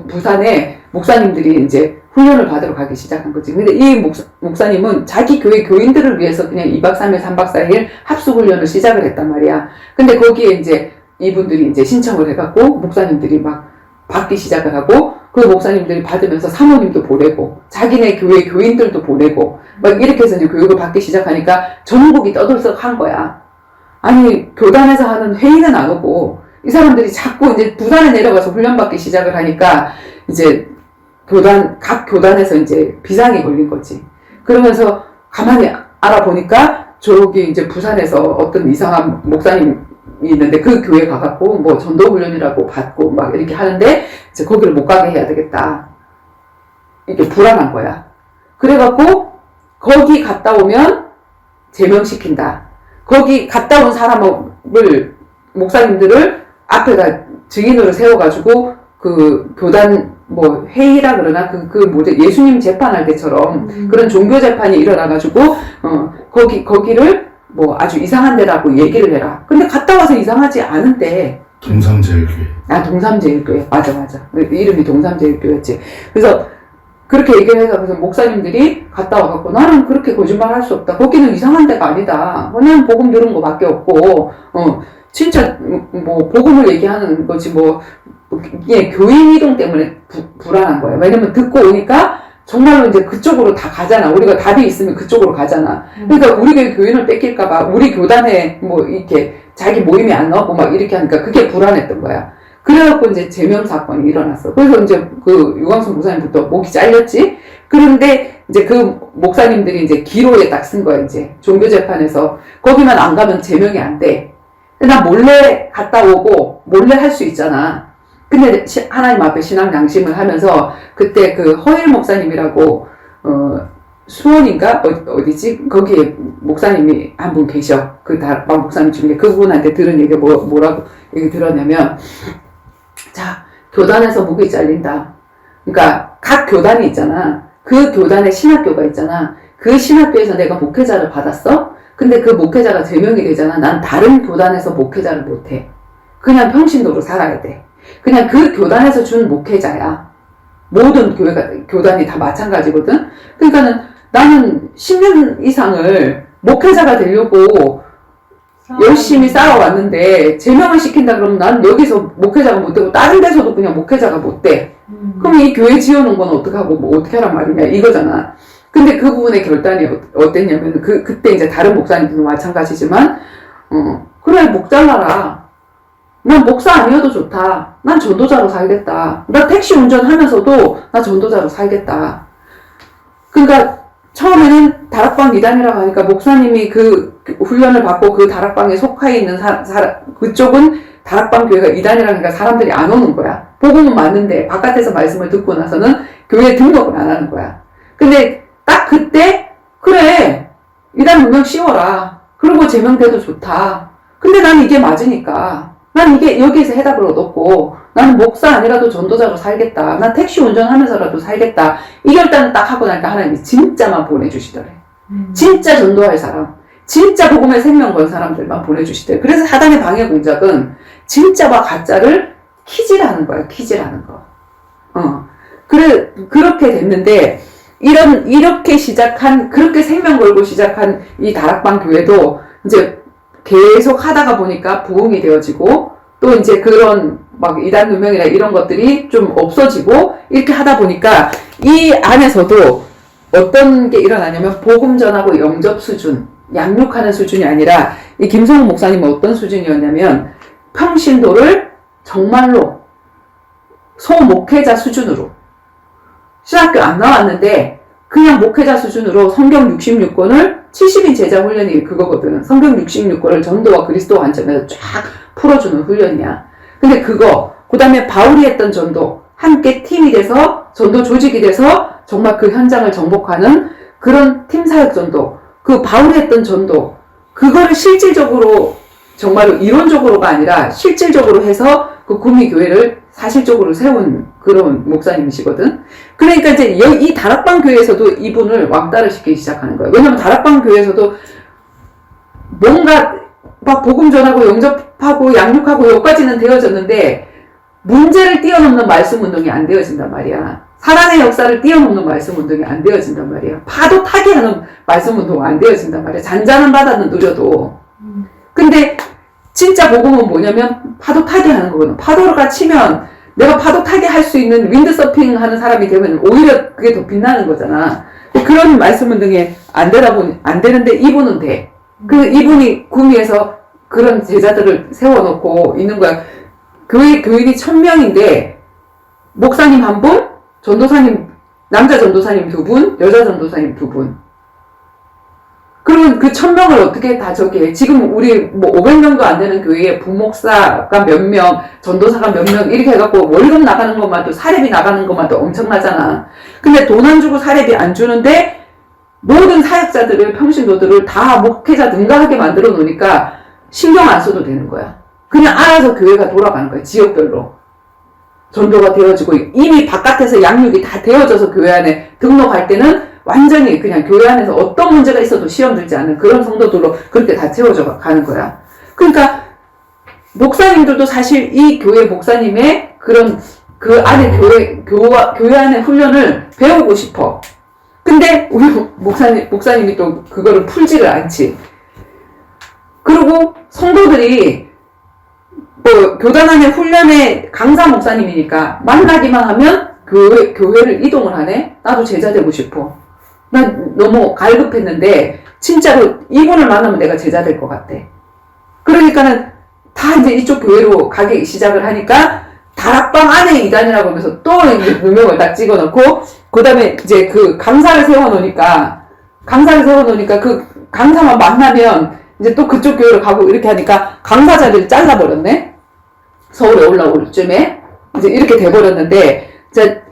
부산에 목사님들이 이제 훈련을 받으러 가기 시작한 거지. 근데 이 목사님은 자기 교회 교인들을 위해서 그냥 2박 3일, 3박 4일 합숙 훈련을 시작을 했단 말이야. 근데 거기에 이제 이분들이 이제 신청을 해갖고 목사님들이 막 받기 시작을 하고 그 목사님들이 받으면서 사모님도 보내고 자기네 교회 교인들도 보내고 막 이렇게 해서 이제 교육을 받기 시작하니까 전국이 떠들썩한 거야. 아니 교단에서 하는 회의는 안 오고 이 사람들이 자꾸 이제 부산에 내려가서 훈련받기 시작을 하니까 이제 각 교단에서 이제 비상이 걸린 거지. 그러면서 가만히 알아보니까 저기 이제 부산에서 어떤 이상한 목사님이 있는데 그 교회 가갖고 뭐 전도훈련이라고 받고 막 이렇게 하는데 이제 거기를 못 가게 해야 되겠다. 이게 불안한 거야. 그래갖고 거기 갔다 오면 제명시킨다. 거기 갔다 온 사람을 목사님들을 앞에다 증인으로 세워가지고 그 교단 뭐 회의라 그러나 그 뭐지 예수님 재판할 때처럼 그런 종교 재판이 일어나가지고 거기를 뭐 아주 이상한 데라고 얘기를 해라. 근데 갔다 와서 이상하지 않은데 동삼제일교회. 동삼제일교회 맞아 이름이 동삼제일교회였지. 그래서 그렇게 얘기를 해서 그래서 목사님들이 갔다 와갖고 나는 그렇게 거짓말 할 수 없다. 거기는 이상한 데가 아니다. 그냥 복음 들은 거밖에 없고 진짜 뭐 복음을 얘기하는 거지 뭐 이게 교인 이동 때문에 불안한 거예요. 왜냐면 듣고 오니까 정말로 이제 그쪽으로 다 가잖아. 우리가 답이 있으면 그쪽으로 가잖아. 그러니까 우리 교인을 뺏길까봐 우리 교단에 뭐 이렇게 자기 모임에 안 나오고 막 이렇게 하니까 그게 불안했던 거야. 그래갖고 이제 제명 사건이 일어났어. 그래서 이제 그 유광순 목사님부터 목이 잘렸지. 그런데 이제 그 목사님들이 이제 기로에 딱 쓴 거야. 이제 종교재판에서 거기만 안 가면 제명이 안 돼. 나 몰래 갔다 오고 몰래 할 수 있잖아. 근데 하나님 앞에 신앙 양심을 하면서 그때 그 허일 목사님이라고 수원인가 어디지 거기에 목사님이 한 분 계셔. 그 다락방 목사님 중에 그분한테 들은 얘기가 뭐라고 얘기 들었냐면 자 교단에서 목이 잘린다. 그러니까 각 교단이 있잖아. 그 교단에 신학교가 있잖아. 그 신학교에서 내가 목회자를 받았어. 근데 그 목회자가 제명이 되잖아. 난 다른 교단에서 목회자를 못해. 그냥 평신도로 살아야 돼. 그냥 그 교단에서 준 목회자야. 모든 교단이 다 마찬가지거든. 그러니까는 나는 10년 이상을 목회자가 되려고 열심히 쌓아왔는데 제명을 시킨다 그러면 난 여기서 목회자가 못 되고 다른 데서도 그냥 목회자가 못 돼. 그럼 이 교회 지어놓은 건 어떡하고 뭐 어떻게 하란 말이냐 이거잖아. 근데 그 부분의 결단이 어땠냐면 그때 이제 다른 목사님들도 마찬가지지만 그래 목 잘라라. 난 목사 아니어도 좋다. 난 전도자로 살겠다. 나 택시 운전하면서도 나 전도자로 살겠다. 그러니까 처음에는 다락방 2단이라고 하니까 목사님이 그 훈련을 받고 그 다락방에 속해 있는 그쪽은 다락방 교회가 2단이라고 하니까 사람들이 안 오는 거야. 복음은 맞는데 바깥에서 말씀을 듣고 나서는 교회에 등록을 안 하는 거야. 근데 딱 그때 그래 2단 운영 씌워라. 그리고 제명돼도 좋다. 근데 난 이게 맞으니까 난 이게 여기에서 해답을 얻었고 나는 목사 아니라도 전도자로 살겠다. 난 택시 운전하면서라도 살겠다. 이 결단을 딱 하고 나니까 하나님이 진짜만 보내주시더래. 진짜 전도할 사람, 진짜 복음의 생명 건 사람들만 보내주시더래. 그래서 사단의 방해 공작은 진짜와 가짜를 키질하는 거야. 키질하는 거. 그렇게 됐는데 이렇게 시작한 그렇게 생명 걸고 시작한 이 다락방 교회도 이제 계속 하다가 보니까 부흥이 되어지고 또 이제 그런 막 이단 누명이나 이런 것들이 좀 없어지고 이렇게 하다 보니까 이 안에서도 어떤 게 일어나냐면 복음 전하고 영접 수준, 양육하는 수준이 아니라 이 김성훈 목사님은 어떤 수준이었냐면 평신도를 정말로 소목회자 수준으로 신학교 안 나왔는데 그냥 목회자 수준으로 성경 66권을 70인 제자 훈련이 그거거든. 성경 66권을 전도와 그리스도 관점에서 쫙 풀어주는 훈련이야. 근데 그거, 그 다음에 바울이 했던 전도, 함께 팀이 돼서 전도 조직이 돼서 정말 그 현장을 정복하는 그런 팀 사역 전도, 그 바울이 했던 전도, 그거를 실질적으로 정말로 이론적으로가 아니라 실질적으로 해서 그 구미교회를 사실적으로 세운 그런 목사님이시거든. 그러니까 이제 이 다락방 교회에서도 이분을 왕따를 시키기 시작하는 거예요. 왜냐면 다락방 교회에서도 뭔가 막 복음 전하고 영접하고 양육하고 여기까지는 되어졌는데 문제를 뛰어넘는 말씀 운동이 안 되어진단 말이야. 사랑의 역사를 뛰어넘는 말씀 운동이 안 되어진단 말이야. 파도 타게 하는 말씀 운동 안 되어진단 말이야. 잔잔한 바다는 누려도. 근데 진짜 복음은 뭐냐면 파도 타게 하는 거거든. 파도가 치면 내가 파도 타게 할 수 있는 윈드서핑 하는 사람이 되면 오히려 그게 더 빛나는 거잖아. 그런 말씀 운동이 안 되는데 이분은 돼. 그 이분이 구미에서 그런 제자들을 세워놓고 있는 거야. 교인이 1000명인데 목사님 1분, 전도사님, 남자 전도사님 2분, 여자 전도사님 2분. 그러면 그 1000명을 어떻게 다 저기 해? 지금 우리 뭐 500명도 안 되는 교회에 부목사가 몇 명, 전도사가 몇 명 이렇게 해갖고 월급 나가는 것만도 사례비 나가는 것만도 엄청나잖아. 근데 돈 안 주고 사례비 안 주는데 모든 사역자들을 평신도들을 다 목회자 능가하게 만들어 놓으니까 신경 안 써도 되는 거야. 그냥 알아서 교회가 돌아가는 거야. 지역별로. 전도가 되어지고 이미 바깥에서 양육이 다 되어져서 교회 안에 등록할 때는 완전히 그냥 교회 안에서 어떤 문제가 있어도 시험 들지 않는 그런 성도들로 그렇게 다 채워져 가는 거야. 그러니까 목사님들도 사실 이 교회 목사님의 그런 그 안에 교회 안의 훈련을 배우고 싶어. 근데 우리 목사님이 또 그거를 풀지를 않지. 그리고 성도들이 뭐 교단 안의 훈련의 강사 목사님이니까 만나기만 하면 교회를 이동을 하네? 나도 제자 되고 싶어. 난 너무 갈급했는데 진짜로 이분을 만나면 내가 제자 될 것 같아. 그러니까는 다 이제 이쪽 교회로 가기 시작을 하니까 다락방 안에 이단이라고 하면서 또 이제 누명을 딱 찍어놓고 그 다음에 이제 그 강사를 세워놓으니까 그 강사만 만나면 이제 또 그쪽 교회로 가고 이렇게 하니까 강사 자리를 잘라버렸네. 서울에 올라올 쯤에 이제 이렇게 돼버렸는데 이제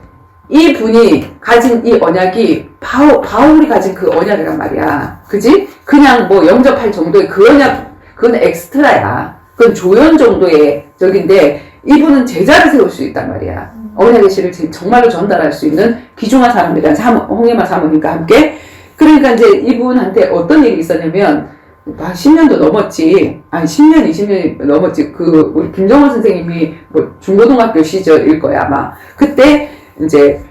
이 분이 가진 이 언약이 바울이 가진 그 언약이란 말이야. 그지? 그냥 뭐 영접할 정도의 그 언약, 그건 엑스트라야. 그건 조연 정도의 적인데 이분은 제자를 세울 수 있단 말이야. 언약의 씨를 정말로 전달할 수 있는 귀중한 사람들이란 홍해마 사모님과 함께. 그러니까 이제 이분한테 어떤 일이 있었냐면 10년도 넘었지. 아니 10년, 20년이 넘었지. 우리 김정원 선생님이 뭐 중고등학교 시절일 거야 아마. 그때 이제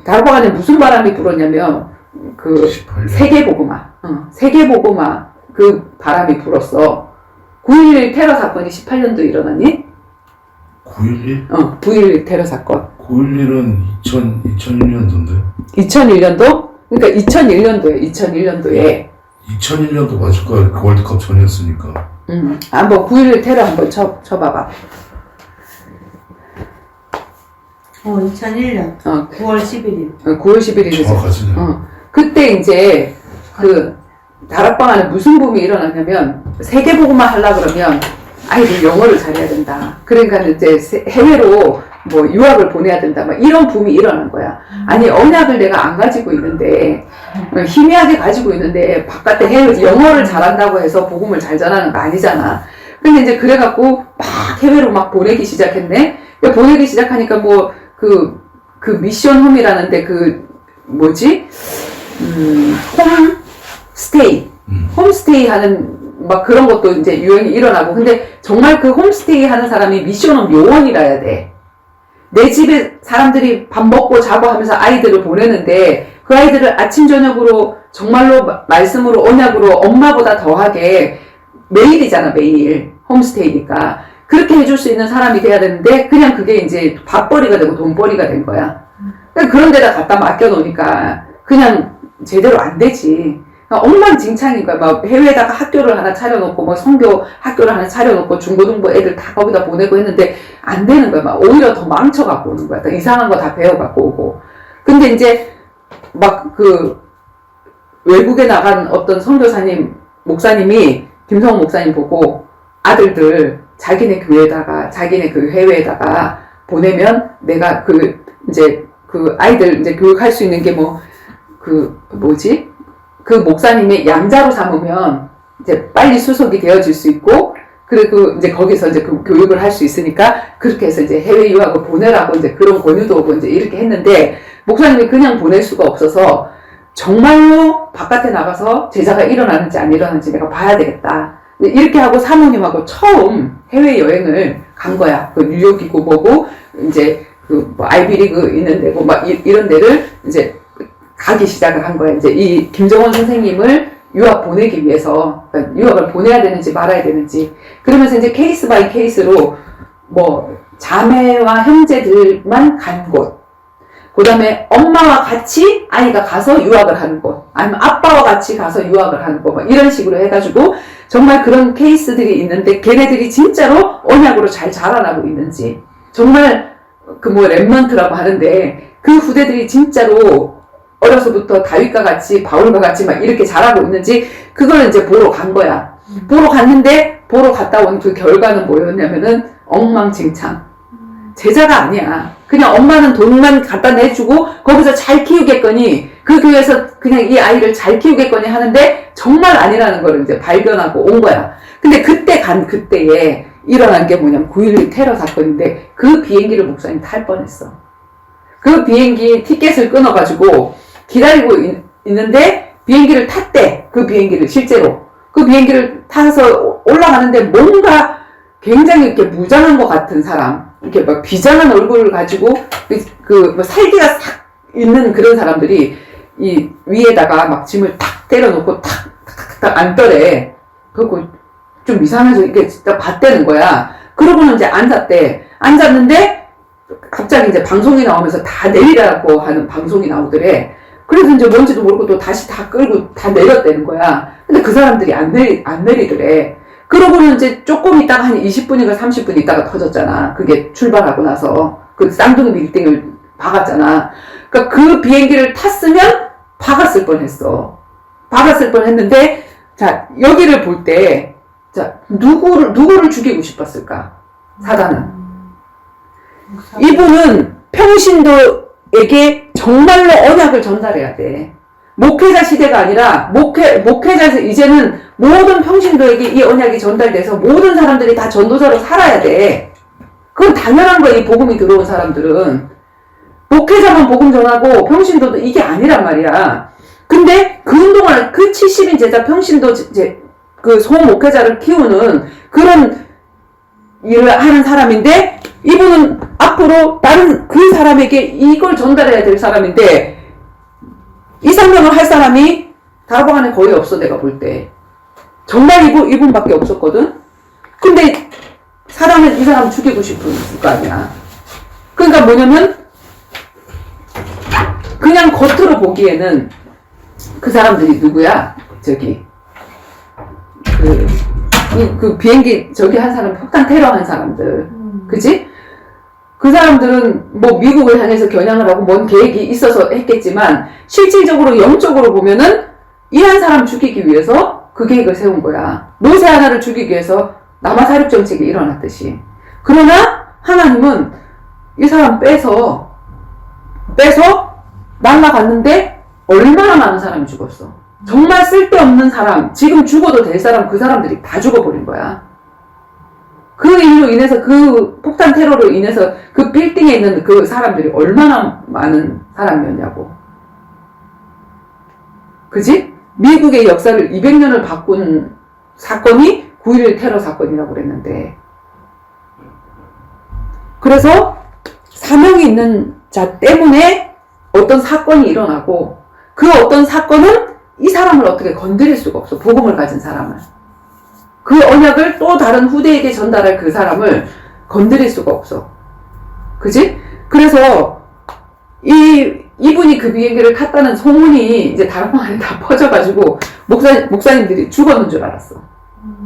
다락방 안에 무슨 바람이 불었냐면 세계보고마 그 바람이 불었어. 9.11 테러 사건이 18년도 일어났니? 9.11? 9.11 테러 사건. 9.11은 2001년도인데? 2001년도? 그러니까 2001년도에 2001년도 맞을 거야. 그 월드컵 전이었으니까. 한번 9.11 테러 한번 쳐봐봐. 2001년 9월 11일. 9월 11일에. 정확하시네. 그때 이제 다락방 안에 무슨 붐이 일어났냐면 세계보고만 하려고 그러면 아이들 영어를 잘해야 된다. 그러니까 이제 해외로 뭐 유학을 보내야 된다. 막 이런 붐이 일어난 거야. 아니 언약을 내가 안 가지고 있는데 희미하게 가지고 있는데 바깥에 해외 영어를 잘한다고 해서 복음을 잘 전하는 거 아니잖아. 근데 이제 그래갖고 막 해외로 막 보내기 시작했네. 보내기 시작하니까 뭐 그 미션 홈이라는데 홈스테이 하는 막 그런 것도 이제 유행이 일어나고. 근데 정말 그 홈스테이 하는 사람이 미션홈 요원이라야 돼. 내 집에 사람들이 밥 먹고 자고 하면서 아이들을 보내는데 그 아이들을 아침 저녁으로 정말로 말씀으로 언약으로 엄마보다 더하게 매일이잖아, 매일. 홈스테이니까. 그렇게 해줄 수 있는 사람이 돼야 되는데, 그냥 그게 이제 밥벌이가 되고 돈벌이가 된 거야. 그러니까 그런 데다 갖다 맡겨놓으니까, 그냥 제대로 안 되지. 그러니까 엉망진창인 거야. 막 해외에다가 학교를 하나 차려놓고, 뭐 성교 학교를 하나 차려놓고, 중고등부 애들 다 거기다 보내고 했는데, 안 되는 거야. 막 오히려 더 망쳐갖고 오는 거야. 이상한 거 다 배워갖고 오고. 근데 이제, 막 외국에 나간 어떤 선교사님, 목사님이, 김성호 목사님 보고, 아들들, 자기네 교회에다가, 자기네 그 해외에다가 보내면, 내가 이제, 아이들 이제 교육할 수 있는 게 그 목사님이 양자로 삼으면 이제 빨리 수속이 되어질 수 있고, 그리고 이제 거기서 이제 그 교육을 할 수 있으니까 그렇게 해서 이제 해외 유학을 보내라고 이제 그런 권유도 오고 이제 이렇게 했는데, 목사님이 그냥 보낼 수가 없어서 정말로 바깥에 나가서 제자가 일어나는지 안 일어나는지 내가 봐야 되겠다. 이렇게 하고 사모님하고 처음 해외 여행을 간 거야. 뉴욕이고 뭐고 이제 아이비리그 있는 데고 막 이런 데를 이제 가기 시작을 한 거야. 이제 이 김정원 선생님을 유학 보내기 위해서, 그러니까 유학을 보내야 되는지 말아야 되는지. 그러면서 이제 케이스 바이 케이스로 자매와 형제들만 간 곳, 그 다음에 엄마와 같이 아이가 가서 유학을 하는 곳, 아니면 아빠와 같이 가서 유학을 하는 곳, 이런 식으로 해가지고 정말 그런 케이스들이 있는데, 걔네들이 진짜로 언약으로 잘 자라나고 있는지, 정말 랩먼트라고 하는데, 그 후대들이 진짜로 어려서부터 다윗과 같이 바울과 같이 막 이렇게 자라고 있는지, 그걸 이제 보러 간 거야. 보러 갔는데, 보러 갔다 온 그 결과는 뭐였냐면은 엉망진창. 제자가 아니야. 그냥 엄마는 돈만 갖다 내주고 거기서 잘 키우겠거니, 그 교회에서 그냥 이 아이를 잘 키우겠거니 하는데 정말 아니라는 걸 이제 발견하고 온 거야. 근데 그때에 일어난 게 뭐냐면 9.11 테러 사건인데, 그 비행기를 목사님 탈 뻔했어. 그 비행기 티켓을 끊어가지고 기다리고 있는데 비행기를 탔대. 그 비행기를 실제로. 그 비행기를 타서 올라가는데 뭔가 굉장히 이렇게 무장한 것 같은 사람, 이렇게 막 비장한 얼굴을 가지고 살기가 싹 있는 그런 사람들이 이 위에다가 막 짐을 탁 때려놓고 탁 앉더래. 그리고 좀 이상해서 이게 진짜 봤대는 거야. 그러고는 이제 앉았대. 앉았는데 갑자기 이제 방송이 나오면서 다 내리라고 하는 방송이 나오더래. 그래서 이제 뭔지도 모르고 또 다시 다 끌고 다 내렸다는 거야. 근데 그 사람들이 안 내리더래. 그러고는 이제 조금 있다가 한 20분인가 30분 있다가 터졌잖아. 그게 출발하고 나서. 그 쌍둥이 빌딩을 박았잖아. 그러니까 그 비행기를 탔으면 박았을 뻔 했어. 박았을 뻔 했는데, 자, 여기를 볼 때, 자, 누구를 죽이고 싶었을까? 사단은. 이분은 평신도에게 정말로 언약을 전달해야 돼. 목회자 시대가 아니라, 목회자에서 이제는 모든 평신도에게 이 언약이 전달돼서 모든 사람들이 다 전도자로 살아야 돼. 그건 당연한 거야, 이 복음이 들어온 사람들은. 목회자만 복음 전하고 평신도도 이게 아니란 말이야. 근데 그동안 그 70인 제자 평신도 그 소목회자를 키우는 그런 일을 하는 사람인데, 이분은 앞으로 다른 그 사람에게 이걸 전달해야 될 사람인데, 이상명을 할 사람이 다락방 안에 거의 없어, 내가 볼 때. 정말 이분밖에 없었거든? 근데 사람은 이 사람 죽이고 싶은 거 아니야. 그러니까 뭐냐면, 그냥 겉으로 보기에는 그 사람들이 누구야? 그 비행기 한 사람 폭탄 테러한 사람들. 그지? 그 사람들은 뭐 미국을 향해서 겨냥을 하고 뭔 계획이 있어서 했겠지만, 실질적으로 영적으로 보면은 이 한 사람 죽이기 위해서 그 계획을 세운 거야. 모세 하나를 죽이기 위해서 남아 사륙 정책이 일어났듯이. 그러나 하나님은 이 사람 빼서 날아갔는데 얼마나 많은 사람이 죽었어. 정말 쓸데없는 사람, 지금 죽어도 될 사람, 그 사람들이 다 죽어버린 거야. 그 일로 인해서, 그 폭탄 테러로 인해서 그 빌딩에 있는 그 사람들이 얼마나 많은 사람이었냐고. 그지? 미국의 역사를 200년을 바꾼 사건이 9.11 테러 사건이라고 그랬는데. 그래서 사명이 있는 자 때문에 어떤 사건이 일어나고, 그 어떤 사건은 이 사람을 어떻게 건드릴 수가 없어. 복음을 가진 사람을. 그 언약을 또 다른 후대에게 전달할 그 사람을 건드릴 수가 없어. 그지? 그래서 이분이 그 비행기를 탔다는 소문이 이제 다락방에 다 퍼져가지고 목사님들이 죽었는 줄 알았어.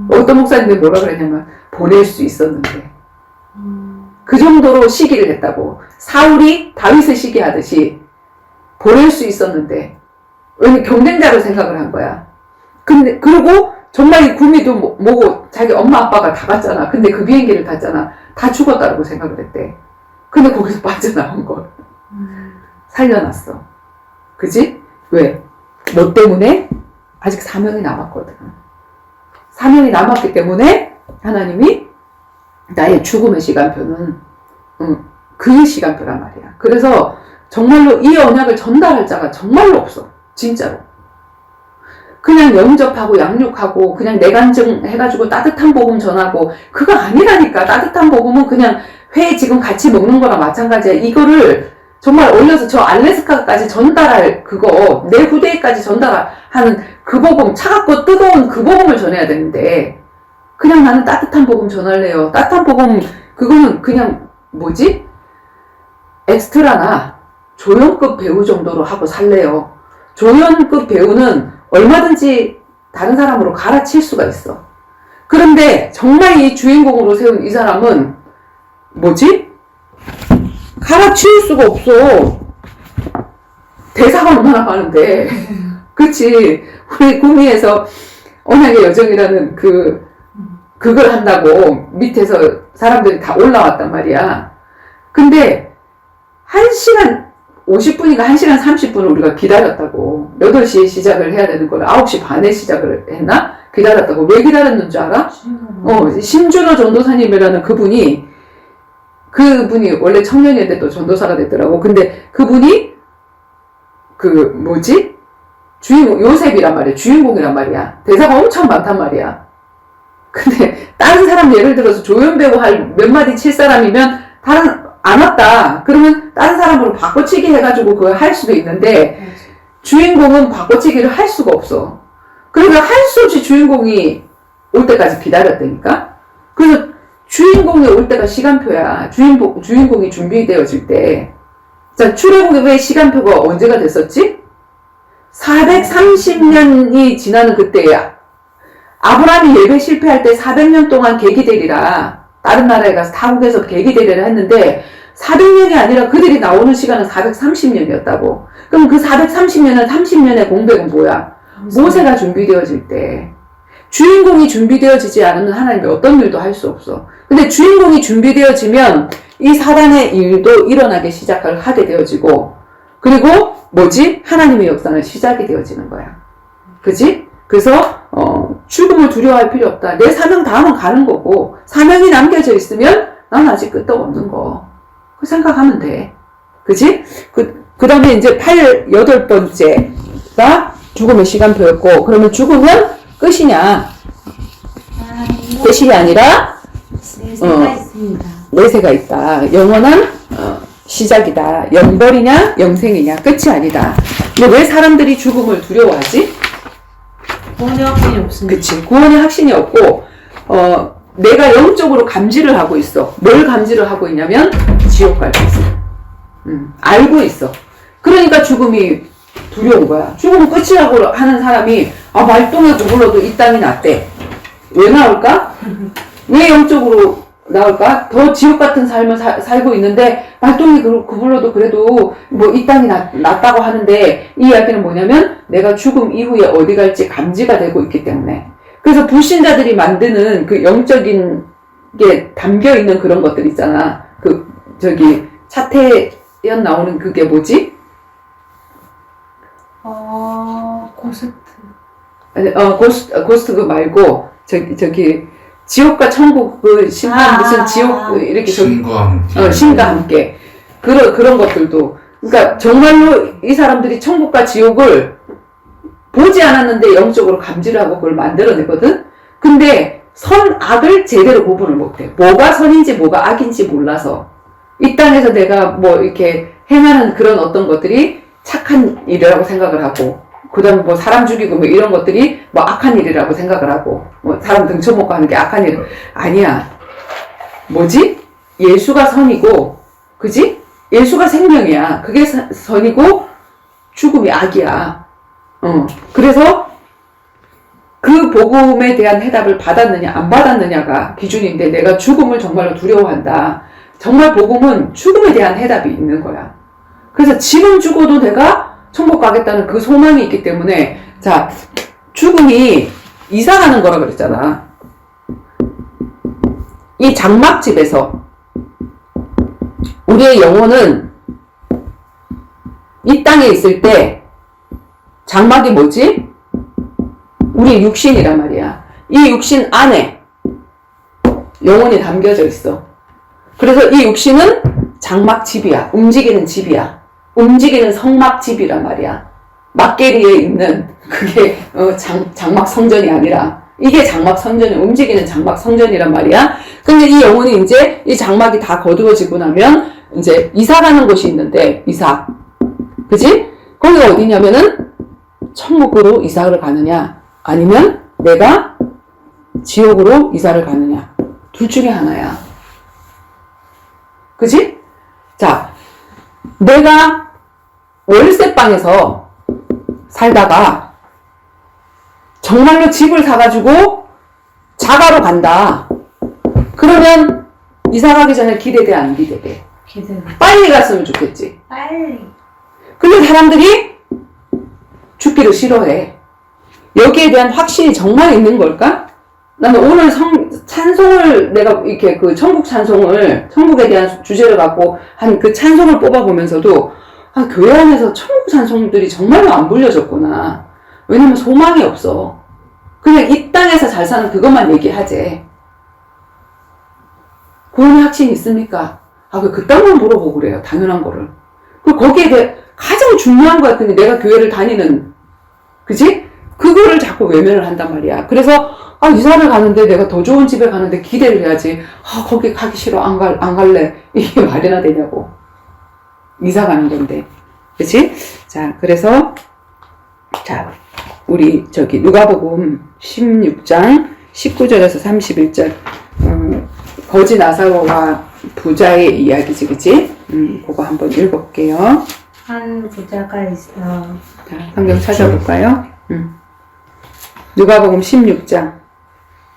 어떤 목사님들이 뭐라 그랬냐면 보낼 수 있었는데 그 정도로 시기를 했다고. 사울이 다윗을 시기하듯이 보낼 수 있었는데 왜냐면 경쟁자로 생각을 한 거야. 근데 그리고 정말 이 구미도 뭐고 자기 엄마 아빠가 다 갔잖아. 근데 그 비행기를 탔잖아. 다 죽었다고 생각을 했대. 근데 거기서 빠져나온 걸 살려놨어. 그지? 왜? 너 때문에 아직 사명이 남았거든. 사명이 남았기 때문에 하나님이 나의 죽음의 시간표는 그 시간표란 말이야. 그래서 정말로 이 언약을 전달할 자가 정말로 없어. 진짜로. 그냥 영접하고 양육하고 그냥 내간증 해가지고 따뜻한 복음 전하고 그거 아니라니까. 따뜻한 복음은 그냥 회 지금 같이 먹는 거랑 마찬가지야. 이거를 정말 올려서 저 알래스카까지 전달할 그거 내 후대에까지 전달하는 그 복음 차갑고 뜨거운 그 복음을 전해야 되는데 그냥 나는 따뜻한 복음 전할래요. 따뜻한 복음 그거는 그냥 뭐지? 엑스트라나 조연급 배우 정도로 하고 살래요. 조연급 배우는 얼마든지 다른 사람으로 갈아칠 수가 있어. 그런데 정말 이 주인공으로 세운 이 사람은 뭐지? 갈아치울 수가 없어. 대사가 얼마나 많은데. 그치? 우리 구미에서 언약의 여정이라는 그걸 한다고 밑에서 사람들이 다 올라왔단 말이야. 근데 1시간 50분인가 1시간 30분을 우리가 기다렸다고. 8시에 시작을 해야 되는 걸 9시 반에 시작을 했나? 기다렸다고. 왜 기다렸는 줄 알아? 심준호 전도사님이라는 그분이 원래 청년이었는데 또 전도사가 됐더라고. 근데 그분이 주인공, 요셉이란 말이야. 주인공이란 말이야. 대사가 엄청 많단 말이야. 근데 다른 사람 예를 들어서 조연배우 할 몇 마디 칠 사람이면 안 왔다. 그러면 다른 사람으로 바꿔치기 해가지고 그걸 할 수도 있는데 주인공은 바꿔치기를 할 수가 없어. 그러니까 할 수 없이 주인공이 올 때까지 기다렸다니까. 그래서 주인공이 올 때가 시간표야. 주인공이 준비되어질 때. 자, 출애굽의 시간표가 언제가 됐었지? 430년이 지나는 그때야. 아브라함이 예배 실패할 때 400년 동안 계기되리라. 다른 나라에 가서 타국에서 계기되리라 했는데 400년이 아니라 그들이 나오는 시간은 430년이었다고. 그럼 그 430년은 30년의 공백은 뭐야? 모세가 준비되어질 때. 주인공이 준비되어지지 않으면 하나님이 어떤 일도 할 수 없어. 근데 주인공이 준비되어지면 이 사단의 일도 일어나게 시작을 하게 되어지고 그리고 하나님의 역사는 시작이 되어지는 거야. 그지? 그래서 죽음을 두려워할 필요 없다. 내 사명 다음은 가는 거고 사명이 남겨져 있으면 난 아직 끄떡없는 거. 그 생각하면 돼. 그지? 그 다음에 이제 8번째가 죽음의 시간표였고 그러면 죽으면 끝이냐? 끝이 아니라 내세가 있습니다. 내세가 있다. 영원한 시작이다. 영벌이냐 영생이냐 끝이 아니다. 근데 왜 사람들이 죽음을 두려워하지? 구원의 확신이 없습니다. 그치. 구원의 확신이 없고 내가 영적으로 감지를 하고 있어. 뭘 감지를 하고 있냐면 지옥 갈 수 있어. 알고 있어. 그러니까 죽음이 두려운 거야. 죽음은 끝이라고 하는 사람이 말똥에도 불러도 이 땅이 낫대. 왜 나올까? 왜 영적으로 나올까? 더 지옥 같은 삶을 살고 있는데 말똥이 그불러도 그래도 이 땅이 낫다고 하는데 이 이야기는 뭐냐면 내가 죽음 이후에 어디 갈지 감지가 되고 있기 때문에. 그래서 불신자들이 만드는 그 영적인 게 담겨있는 그런 것들 있잖아. 차태현 나오는 그게 뭐지? 고스트. 고스트 그거 말고 지옥과 천국 심판 무슨 지옥 이렇게 신과 함께 그런 것들도 그러니까 정말로 이 사람들이 천국과 지옥을 보지 않았는데 영적으로 감지를 하고 그걸 만들어내거든. 근데 선악을 제대로 구분을 못해. 뭐가 선인지 뭐가 악인지 몰라서 이 땅에서 내가 이렇게 행하는 그런 어떤 것들이 착한 일이라고 생각을 하고 그 다음에 뭐 사람 죽이고 뭐 이런 것들이 뭐 악한 일이라고 생각을 하고, 뭐 사람 등쳐먹고 하는 게 악한 일. 아니야. 뭐지? 예수가 선이고, 그지? 예수가 생명이야. 그게 선이고, 죽음이 악이야. 그래서 그 복음에 대한 해답을 받았느냐, 안 받았느냐가 기준인데, 내가 죽음을 정말로 두려워한다. 정말 복음은 죽음에 대한 해답이 있는 거야. 그래서 지금 죽어도 내가 천국 가겠다는 그 소망이 있기 때문에, 자, 죽음이 이사 가는 거라 그랬잖아. 이 장막집에서 우리의 영혼은 이 땅에 있을 때 장막이 뭐지? 우리의 육신이란 말이야. 이 육신 안에 영혼이 담겨져 있어. 그래서 이 육신은 장막집이야. 움직이는 집이야. 움직이는 성막집이란 말이야. 막계리에 있는 그게 장막 성전이 아니라 이게 장막 성전이 움직이는 장막 성전이란 말이야. 근데 이 영혼이 이제 이 장막이 다 거두어지고 나면 이제 이사 가는 곳이 있는데 이사. 그지? 거기가 어디냐면은 천국으로 이사를 가느냐 아니면 내가 지옥으로 이사를 가느냐. 둘 중에 하나야. 그지? 자, 내가 월세방에서 살다가 정말로 집을 사가지고 자가로 간다. 그러면 이사 가기 전에 기대돼 안 기대돼? 기대. 빨리 갔으면 좋겠지. 빨리. 근데 사람들이 죽기를 싫어해. 여기에 대한 확신이 정말 있는 걸까? 나는 오늘 찬송을 내가 이렇게 그 천국 찬송을, 천국에 대한 주제를 갖고 한 그 찬송을 뽑아보면서도 아, 교회 안에서 천국 찬송들이 정말로 안 불려졌구나. 왜냐면 소망이 없어. 그냥 이 땅에서 잘 사는 그것만 얘기하지. 구원의 확신이 있습니까? 아, 그딴만 물어보고 그래요. 당연한 거를. 거기에 대해 가장 중요한 거야. 근데 내가 교회를 다니는, 그지? 그거를 자꾸 외면을 한단 말이야. 그래서, 아, 이사를 가는데 내가 더 좋은 집에 가는데 기대를 해야지. 아, 거기 가기 싫어. 안 갈래. 이게 말이나 되냐고. 이사 가는 건데. 그치? 자, 그래서, 자, 우리 누가복음 16장 19절에서 31절. 거지 나사로와 부자의 이야기지, 그치? 그거 한번 읽어볼게요. 한 부자가 있어. 자, 성경 찾아볼까요? 누가복음 16장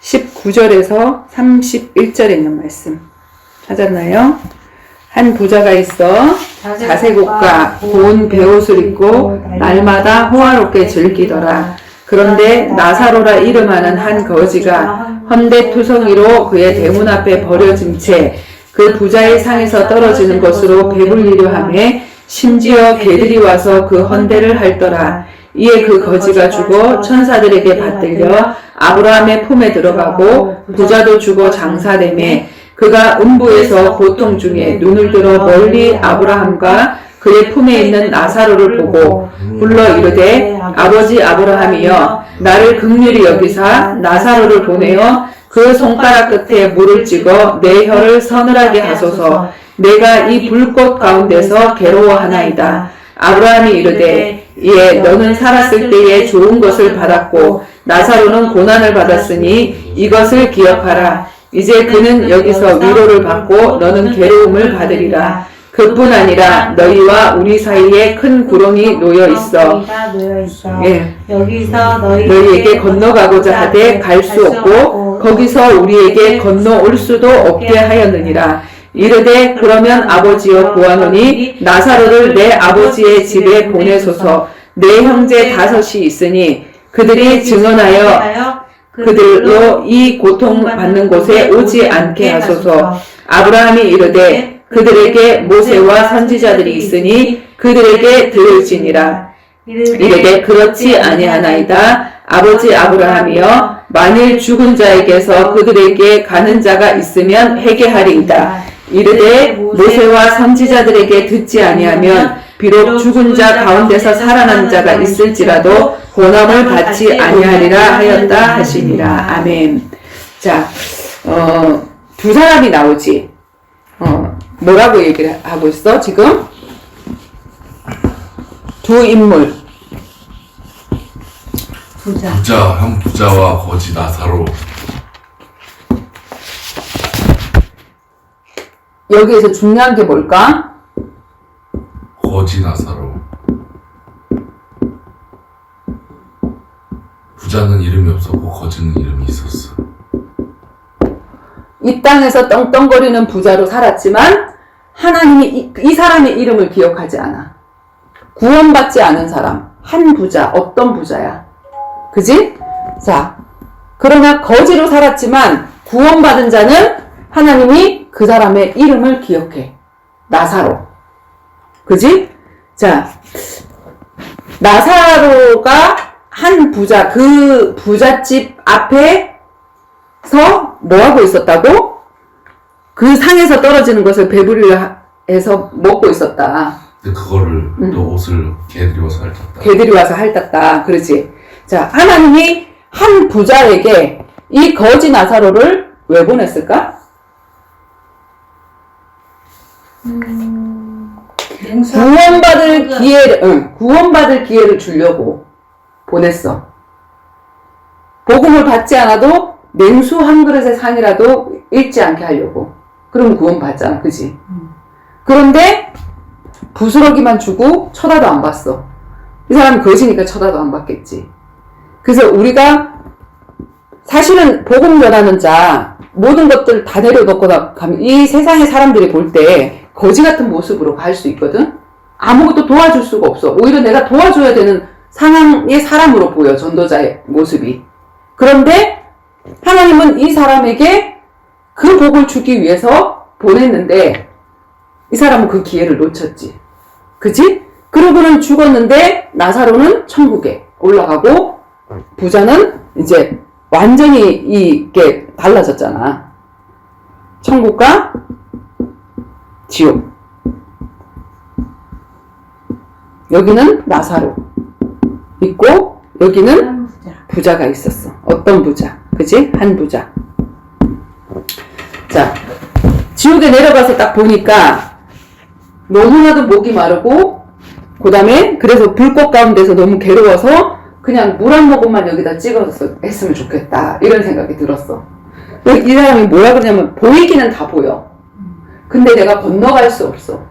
19절에서 31절에 있는 말씀 찾았나요? 한 부자가 있어 자색옷과 고운 베옷을 입고 날마다 호화롭게 즐기더라. 그런데 나사로라 이름하는 한 거지가 헌대투성이로 그의 대문 앞에 버려진 채 그 부자의 상에서 떨어지는 것으로 배불리려 하매 심지어 개들이 와서 그 헌대를 핥더라. 이에 그 거지가 죽어 천사들에게 받들려 아브라함의 품에 들어가고 부자도 죽어 장사되매 그가 음부에서 고통 중에 눈을 들어 멀리 아브라함과 그의 품에 있는 나사로를 보고 불러 이르되 아버지 아브라함이여 나를 긍휼히 여기사 나사로를 보내어 그 손가락 끝에 물을 찍어 내 혀를 서늘하게 하소서. 내가 이 불꽃 가운데서 괴로워하나이다. 아브라함이 이르되 이에 너는 살았을 때에 좋은 것을 받았고 나사로는 고난을 받았으니 이것을 기억하라. 이제 그는 여기서 위로를 받고 너는 괴로움을 받으리라. 그뿐 아니라 너희와 우리 사이에 큰 구렁이 놓여 있어. 예. 여기서 너희에게 건너가고자 하되 갈 수 없고 거기서 우리에게 건너올 수도 없게 하였느니라. 이르되 그러면 아버지여 구하노니 나사로를 내 아버지의 집에 보내소서. 내 형제 5이 있으니 그들이 증언하여 그들로 이 고통받는 곳에 오지 않게 하소서. 아브라함이 이르되 그들에게 모세와 선지자들이 있으니 그들에게 들을지니라. 이르되 그렇지 아니하나이다. 아버지 아브라함이여 만일 죽은 자에게서 그들에게 가는 자가 있으면 회개하리이다. 이르되 모세와 선지자들에게 듣지 아니하면 비록 죽은 자 가운데서 살아난 자가 있을지라도 고난을 받지 아니하리라 하였다 하시니라. 아멘. 자, 두 사람이 나오지. 뭐라고 얘기를 하고 있어, 지금? 두 인물. 부자. 한 부자와 거지 나사로. 여기에서 중요한 게 뭘까? 거지 나사로. 부자는 이름이 없었고 거지는 이름이 있었어. 이 땅에서 떵떵거리는 부자로 살았지만 하나님이 이 사람의 이름을 기억하지 않아. 구원받지 않은 사람, 한 부자, 어떤 부자야? 그지? 자, 그러나 거지로 살았지만 구원받은 자는 하나님이 그 사람의 이름을 기억해. 나사로. 그지? 자, 나사로가 한 부자, 그 부잣집 앞에서 뭐하고 있었다고? 그 상에서 떨어지는 것을 배부리려 해서 먹고 있었다. 근데 그거를 또 옷을 개들이 와서 핥았다. 개들이 와서 핥았다. 그렇지. 자, 하나님이 한 부자에게 이 거지 나사로를 왜 보냈을까? 구원받을 기회를 주려고 보냈어. 복음을 받지 않아도 냉수 한 그릇의 상이라도 잃지 않게 하려고. 그럼 구원받잖아. 그지? 그런데 부스러기만 주고 쳐다도 안 봤어. 이 사람은 거지니까 쳐다도 안 봤겠지. 그래서 우리가 사실은 복음 전하는 자 모든 것들 다 내려놓고 가면 이 세상의 사람들이 볼 때 거지 같은 모습으로 갈 수 있거든. 아무것도 도와줄 수가 없어. 오히려 내가 도와줘야 되는 상황의 사람으로 보여. 전도자의 모습이. 그런데 하나님은 이 사람에게 그 복을 주기 위해서 보냈는데 이 사람은 그 기회를 놓쳤지. 그치? 그러고는 죽었는데 나사로는 천국에 올라가고 부자는 이제 완전히 이게 달라졌잖아. 천국과 지옥. 여기는 나사로 있고 여기는 부자가 있었어. 어떤 부자? 그치? 한 부자. 자, 지옥에 내려가서 딱 보니까 너무나도 목이 마르고 그 다음에 그래서 불꽃 가운데서 너무 괴로워서 그냥 물 한 모금만 여기다 찍어서 했으면 좋겠다 이런 생각이 들었어. 이 사람이 뭐라 그러냐면 보이기는 다 보여. 근데 내가 건너갈 수 없어.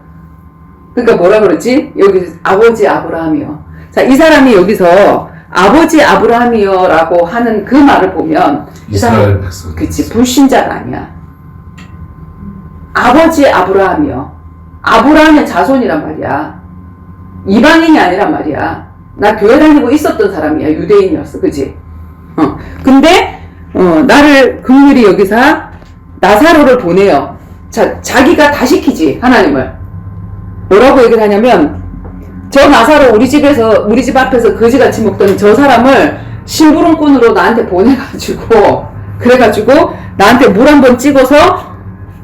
그러니까 뭐라 그러지? 여기 아버지 아브라함이요. 자, 이 사람이 여기서 아버지 아브라함이요 라고 하는 그 말을 보면 이 사람 그치 불신자가 아니야. 아버지 아브라함이요. 아브라함의 자손이란 말이야. 이방인이 아니란 말이야. 나 교회 다니고 있었던 사람이야. 유대인이었어. 그치? 근데 나를 긍휼히 여기서 나사로를 보내요. 자, 자기가 다 시키지 하나님을. 뭐라고 얘기를 하냐면 저 나사로 우리 집 앞에서 거지같이 먹던 저 사람을 심부름꾼으로 나한테 보내가지고 그래가지고 나한테 물 한번 찍어서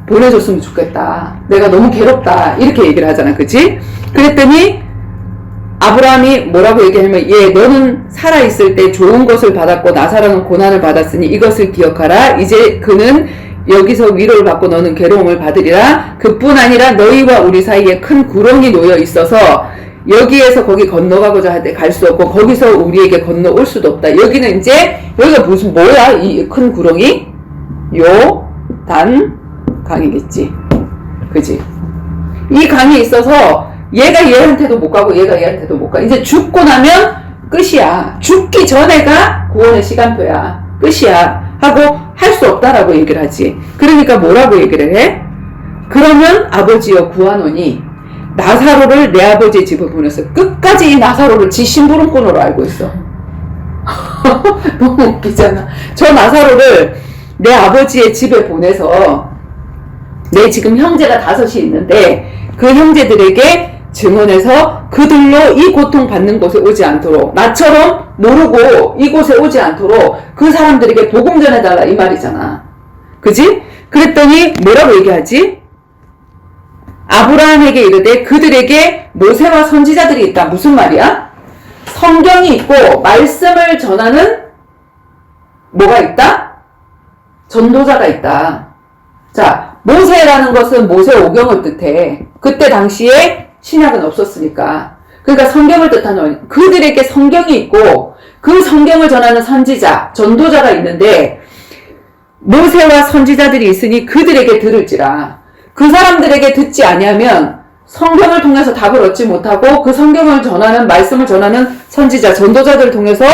보내줬으면 좋겠다. 내가 너무 괴롭다. 이렇게 얘기를 하잖아. 그치? 그랬더니 아브라함이 뭐라고 얘기하냐면 예, 너는 살아있을 때 좋은 것을 받았고 나사로는 고난을 받았으니 이것을 기억하라. 이제 그는 여기서 위로를 받고 너는 괴로움을 받으리라. 그뿐 아니라 너희와 우리 사이에 큰 구렁이 놓여 있어서 여기에서 거기 건너가고자 할 때 갈 수 없고 거기서 우리에게 건너올 수도 없다. 여기는 이제 여기가 무슨 뭐야? 이 큰 구렁이? 요단 강이겠지. 그지? 이 강이 있어서 얘가 얘한테도 못 가고 얘가 얘한테도 못 가. 이제 죽고 나면 끝이야. 죽기 전에가 구원의 시간표야. 끝이야. 하고 할 수 없다라고 얘기를 하지. 그러니까 뭐라고 얘기를 해? 그러면 아버지여 구하노니 나사로를 내 아버지의 집에 보냈어. 끝까지 이 나사로를 지 심부름꾼으로 알고 있어. 너무 웃기잖아. 저 나사로를 내 아버지의 집에 보내서 내 지금 형제가 5이 있는데 그 형제들에게 증언해서 그들로 이 고통 받는 곳에 오지 않도록 나처럼 모르고 이곳에 오지 않도록 그 사람들에게 복음 전해달라 이 말이잖아. 그지? 그랬더니 뭐라고 얘기하지? 아브라함에게 이르되 그들에게 모세와 선지자들이 있다. 무슨 말이야? 성경이 있고 말씀을 전하는 뭐가 있다? 전도자가 있다. 자, 모세라는 것은 모세 오경을 뜻해. 그때 당시에 신약은 없었으니까. 그러니까 성경을 뜻하는 그들에게 성경이 있고 그 성경을 전하는 선지자, 전도자가 있는데 모세와 선지자들이 있으니 그들에게 들을지라. 그 사람들에게 듣지 아니하면 성경을 통해서 답을 얻지 못하고 그 성경을 전하는 말씀을 전하는 선지자, 전도자들을 통해서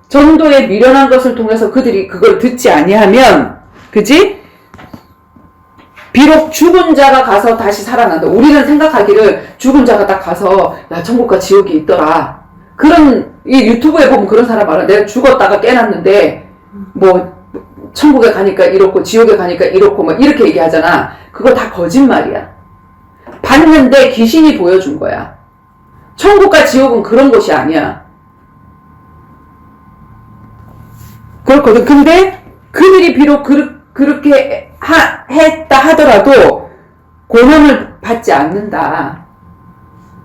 전도에 미련한 것을 통해서 그들이 그걸 듣지 아니하면, 그지? 비록 죽은 자가 가서 다시 살아난다. 우리는 생각하기를 죽은 자가 딱 가서 야 천국과 지옥이 있더라. 그런 이 유튜브에 보면 그런 사람 알아. 내가 죽었다가 깨났는데 뭐 천국에 가니까 이렇고 지옥에 가니까 이렇고 막 이렇게 얘기하잖아. 그거 다 거짓말이야. 봤는데 귀신이 보여준 거야. 천국과 지옥은 그런 곳이 아니야. 그렇거든. 근데 그들이 비록 그렇게 했다 하더라도 고난을 받지 않는다.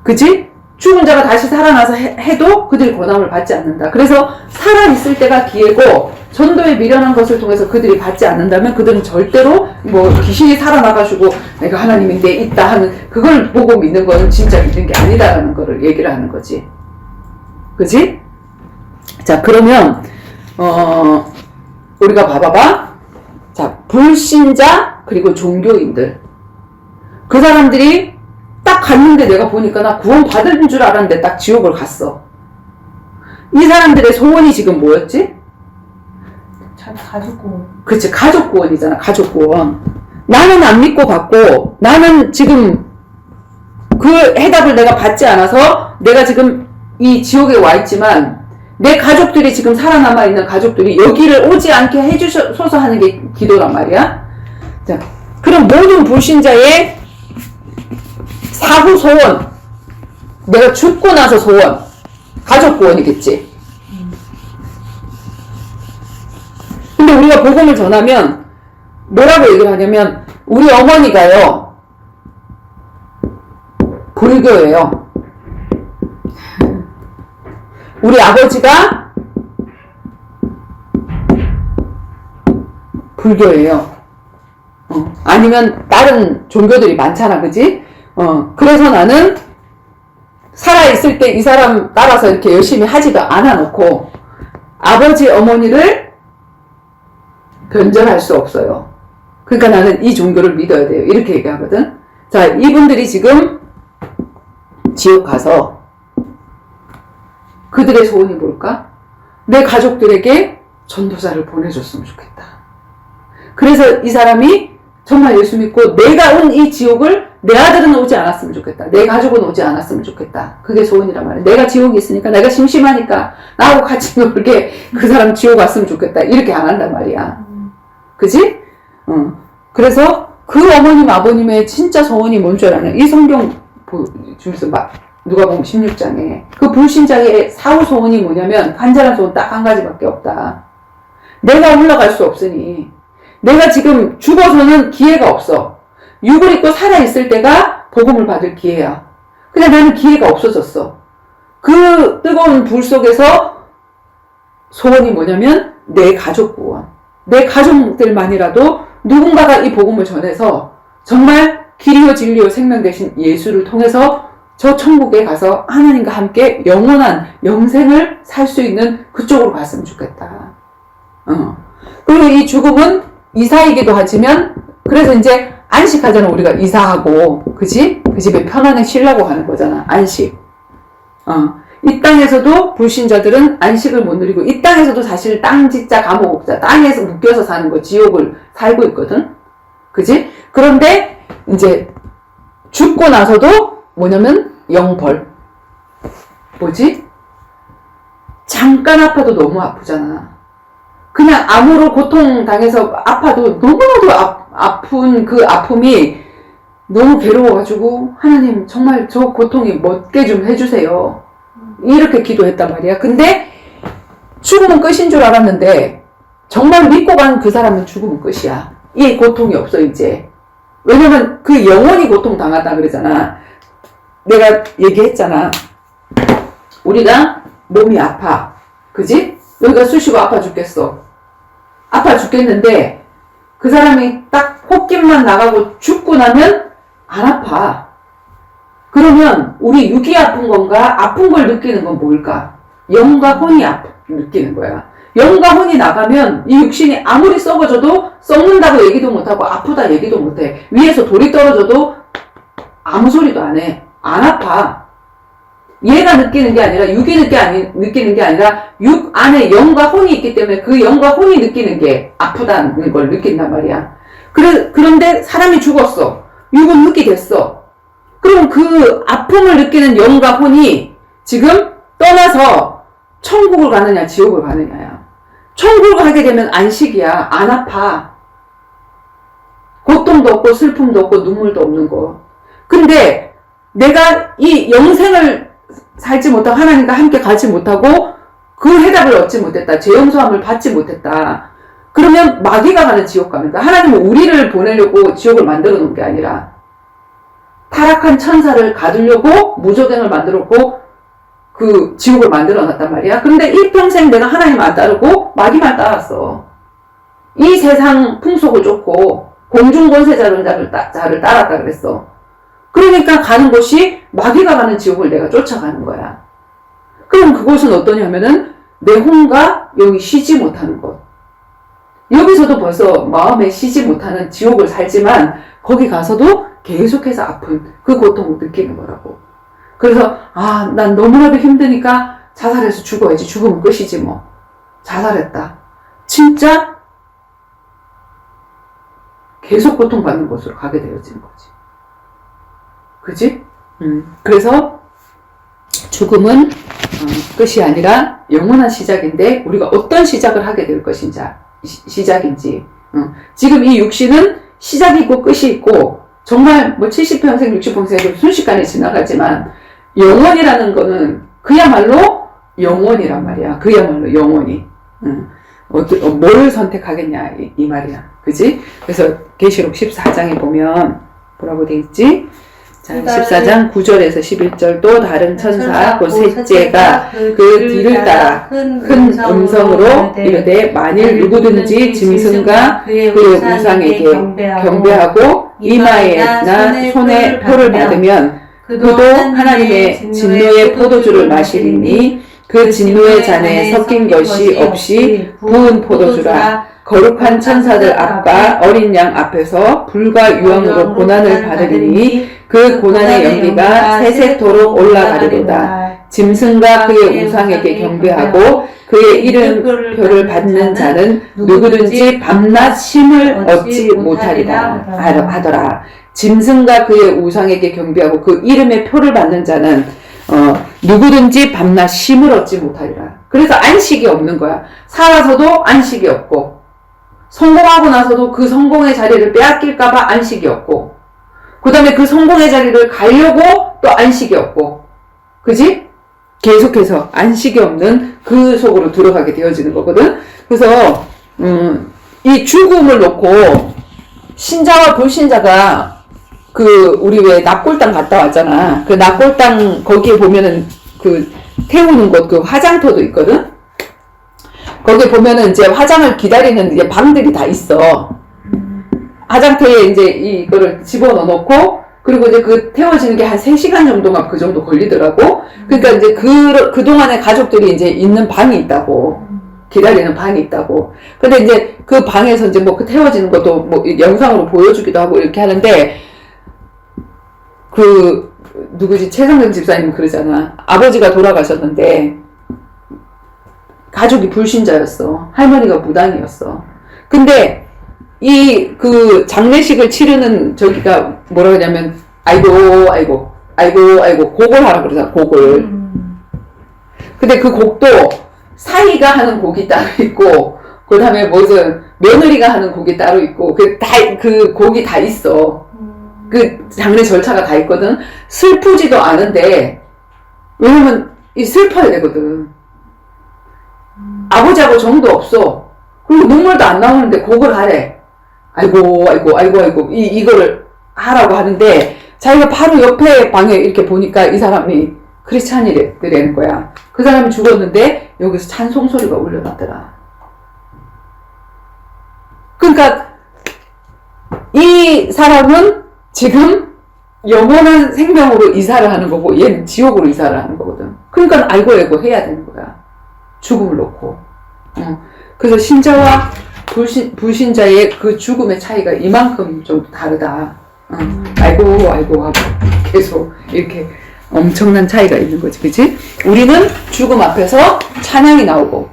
그치? 죽은 자가 다시 살아나서 해도 그들이 고난을 받지 않는다. 그래서 살아있을 때가 기회고 전도에 미련한 것을 통해서 그들이 받지 않는다면 그들은 절대로 뭐 귀신이 살아나가지고 내가 하나님인데 있다 하는 그걸 보고 믿는 거는 진짜 믿는 게 아니다라는 거를 얘기를 하는 거지. 그치? 자, 그러면 우리가 봐봐봐. 자, 불신자 그리고 종교인들. 그 사람들이 딱 갔는데 내가 보니까 나 구원 받은 줄 알았는데 딱 지옥을 갔어. 이 사람들의 소원이 지금 뭐였지? 가족 구원. 그치, 가족 구원이잖아. 가족 구원. 나는 안 믿고 갔고 나는 지금 그 해답을 내가 받지 않아서 내가 지금 이 지옥에 와 있지만 내 가족들이 지금 살아남아 있는 가족들이 여기를 오지 않게 해주소서 하는 게 기도란 말이야. 자, 그럼 모든 불신자의 사후 소원, 내가 죽고 나서 소원, 가족 구원이겠지. 근데 우리가 복음을 전하면 뭐라고 얘기를 하냐면 우리 어머니가요 불교예요. 우리 아버지가 불교예요. 아니면 다른 종교들이 많잖아, 그지? 그래서 나는 살아있을 때 이 사람 따라서 이렇게 열심히 하지도 않아 놓고 아버지, 어머니를 변절할 수 없어요. 그러니까 나는 이 종교를 믿어야 돼요. 이렇게 얘기하거든. 자, 이분들이 지금 지옥 가서 그들의 소원이 뭘까? 내 가족들에게 전도자를 보내줬으면 좋겠다. 그래서 이 사람이 정말 예수 믿고 내가 온 이 지옥을 내 아들은 오지 않았으면 좋겠다. 내 가족은 오지 않았으면 좋겠다. 그게 소원이란 말이야. 내가 지옥에 있으니까 내가 심심하니까 나하고 같이 놀게 그 사람 지옥 왔으면 좋겠다. 이렇게 안 한단 말이야. 그지? 그래서 그 어머님 아버님의 진짜 소원이 뭔 줄 아냐. 이 성경 주면서 누가복음 16장에 그 불신자의 사후 소원이 뭐냐면 간절한 소원 딱 한 가지밖에 없다. 내가 올라갈 수 없으니 내가 지금 죽어서는 기회가 없어. 육을 입고 살아있을 때가 복음을 받을 기회야. 근데 나는 기회가 없어졌어. 그 뜨거운 불 속에서 소원이 뭐냐면 내 가족 구원. 내 가족들만이라도 누군가가 이 복음을 전해서 정말 길이요 진리요 생명 되신 예수를 통해서 저 천국에 가서 하나님과 함께 영원한 영생을 살 수 있는 그쪽으로 갔으면 좋겠다. 그리고 이 죽음은 이사이기도 하지만 그래서 이제 안식하잖아. 우리가 이사하고 그지? 그 집에 편안히 쉬려고 하는 거잖아. 안식. 이 땅에서도 불신자들은 안식을 못 누리고 이 땅에서도 사실 땅짓자 감옥자 땅에서 묶여서 사는 거 지옥을 살고 있거든. 그지? 그런데 이제 죽고 나서도 뭐냐면 영벌. 뭐지? 잠깐 아파도 너무 아프잖아. 그냥 암으로 고통당해서 아파도 너무나도 아픈 그 아픔이 너무 괴로워가지고 하나님 정말 저 고통이 멎게 좀 해주세요. 이렇게 기도했단 말이야. 근데 죽으면 끝인 줄 알았는데 정말 믿고 간 그 사람은 죽으면 끝이야. 이 고통이 없어 이제. 왜냐면 그 영원히 고통당하다 그러잖아. 내가 얘기했잖아. 우리가 몸이 아파. 그지? 여기가 쑤시고 아파 죽겠어. 아파 죽겠는데 그 사람이 딱 혹깃만 나가고 죽고 나면 안 아파. 그러면 우리 육이 아픈 건가? 아픈 걸 느끼는 건 뭘까? 영과 혼이 느끼는 거야. 영과 혼이 나가면 이 육신이 아무리 썩어져도 썩는다고 얘기도 못하고 아프다 얘기도 못해. 위에서 돌이 떨어져도 아무 소리도 안 해. 안 아파. 얘가 느끼는 게 아니라 육이 느끼는 게 아니라 육 안에 영과 혼이 있기 때문에 그 영과 혼이 느끼는 게 아프다는 걸 느낀단 말이야. 그런데 사람이 죽었어. 육은 흙이 됐어. 그럼 그 아픔을 느끼는 영과 혼이 지금 떠나서 천국을 가느냐 지옥을 가느냐야. 천국을 가게 되면 안식이야. 안 아파. 고통도 없고 슬픔도 없고 눈물도 없는 거. 근데 내가 이 영생을 살지 못하고 하나님과 함께 가지 못하고 그 해답을 얻지 못했다. 죄용서함을 받지 못했다. 그러면 마귀가 가는 지옥 가는 거야. 하나님은 우리를 보내려고 지옥을 만들어 놓은 게 아니라 타락한 천사를 가두려고 무조갱을 만들었고 그 지옥을 만들어 놨단 말이야. 근데 일평생 내가 하나님 안 따르고 마귀만 따랐어. 이 세상 풍속을 쫓고 공중권세자를 따랐다 그랬어. 그러니까 가는 곳이 마귀가 가는 지옥을 내가 쫓아가는 거야. 그럼 그곳은 어떠냐면은 내 혼과 영이 쉬지 못하는 곳. 여기서도 벌써 마음에 쉬지 못하는 지옥을 살지만 거기 가서도 계속해서 아픈 그 고통을 느끼는 거라고. 그래서 난 너무나도 힘드니까 자살해서 죽어야지. 죽으면 끝이지 뭐. 자살했다. 진짜 계속 고통받는 곳으로 가게 되어지는 거지. 그지? 그래서 죽음은 끝이 아니라 영원한 시작인데 우리가 어떤 시작을 하게 될 시작인지. 지금 이 육신은 시작이 있고 끝이 있고 정말 뭐 70평생, 60평생 순식간에 지나가지만 영원이라는 거는 그야말로 영원이란 말이야. 그야말로 영원히. 뭘 선택하겠냐 이 말이야. 그지? 그래서 계시록 14장에 보면 뭐라고 돼 있지? 자, 14장 9절에서 11절 또 다른 천사 곧 셋째가 그 뒤를 따라 큰 음성으로 이르되 만일 누구든지 짐승과 그의 우상에게 경배하고 이마에나 손에 표를 받으면 그도 하나님의 진노의 포도주를 마시리니 그 진노의 잔에 섞인 것이 없이 부은 포도주라. 거룩한 천사들 앞과 어린 양 앞에서 불과 유황으로 고난을 받으리니 그 고난의 연기가 세세토록 올라가리로다. 짐승과 그의 우상에게 경배하고 그의 이름표를 받는 자는 누구든지 밤낮 쉼을 얻지 못하리라 하더라. 짐승과 그의 우상에게 경배하고 그 이름의 표를 받는 자는 누구든지 밤낮 쉼을 얻지 못하리라. 그래서 안식이 없는 거야. 살아서도 안식이 없고 성공하고 나서도 그 성공의 자리를 빼앗길까봐 안식이 없고 그 다음에 그 성공의 자리를 가려고 또 안식이 없고 그지? 계속해서 안식이 없는 그 속으로 들어가게 되어지는 거거든. 그래서 이 죽음을 놓고 신자와 불신자가 우리 왜 납골당 갔다 왔잖아. 그 납골당 거기에 보면은 그 태우는 곳 그 화장터도 있거든. 거기 보면은 이제 화장을 기다리는 이제 방들이 다 있어. 화장터에 이제 이거를 집어넣어 놓고, 그리고 이제 그 태워지는 게 한 3시간 정도가 그 정도 걸리더라고. 그러니까 이제 그동안에 가족들이 이제 있는 방이 있다고. 기다리는 방이 있다고. 근데 이제 그 방에서 이제 뭐 그 태워지는 것도 뭐 영상으로 보여주기도 하고 이렇게 하는데, 누구지? 최성경 집사님 그러잖아. 아버지가 돌아가셨는데, 가족이 불신자였어. 할머니가 무당이었어. 근데 장례식을 치르는 저기가 뭐라 그러냐면 아이고 곡을 하라 그러잖아. 곡을. 근데 그 곡도 사위가 하는 곡이 따로 있고 그 다음에 무슨 며느리가 하는 곡이 따로 있고 그 곡이 다 있어. 그 장례 절차가 다 있거든. 슬프지도 않은데 왜냐면 슬퍼야 되거든. 아버지하고 정도 없어. 그리고 눈물도 안 나오는데 곡을 하래. 아이고 이거를 하라고 하는데 자기가 바로 옆에 방에 이렇게 보니까 이 사람이 크리스찬이라는 거야. 그 사람이 죽었는데 여기서 찬송 소리가 울려나더라. 그러니까 이 사람은 지금 영원한 생명으로 이사를 하는 거고 얘는 지옥으로 이사를 하는 거거든. 그러니까 알고 해야 되는 거야. 죽음을 놓고. 그래서 신자와 불신자의 그 죽음의 차이가 이만큼 좀 다르다. 아이고 하고 계속 이렇게 엄청난 차이가 있는 거지, 그치? 우리는 죽음 앞에서 찬양이 나오고,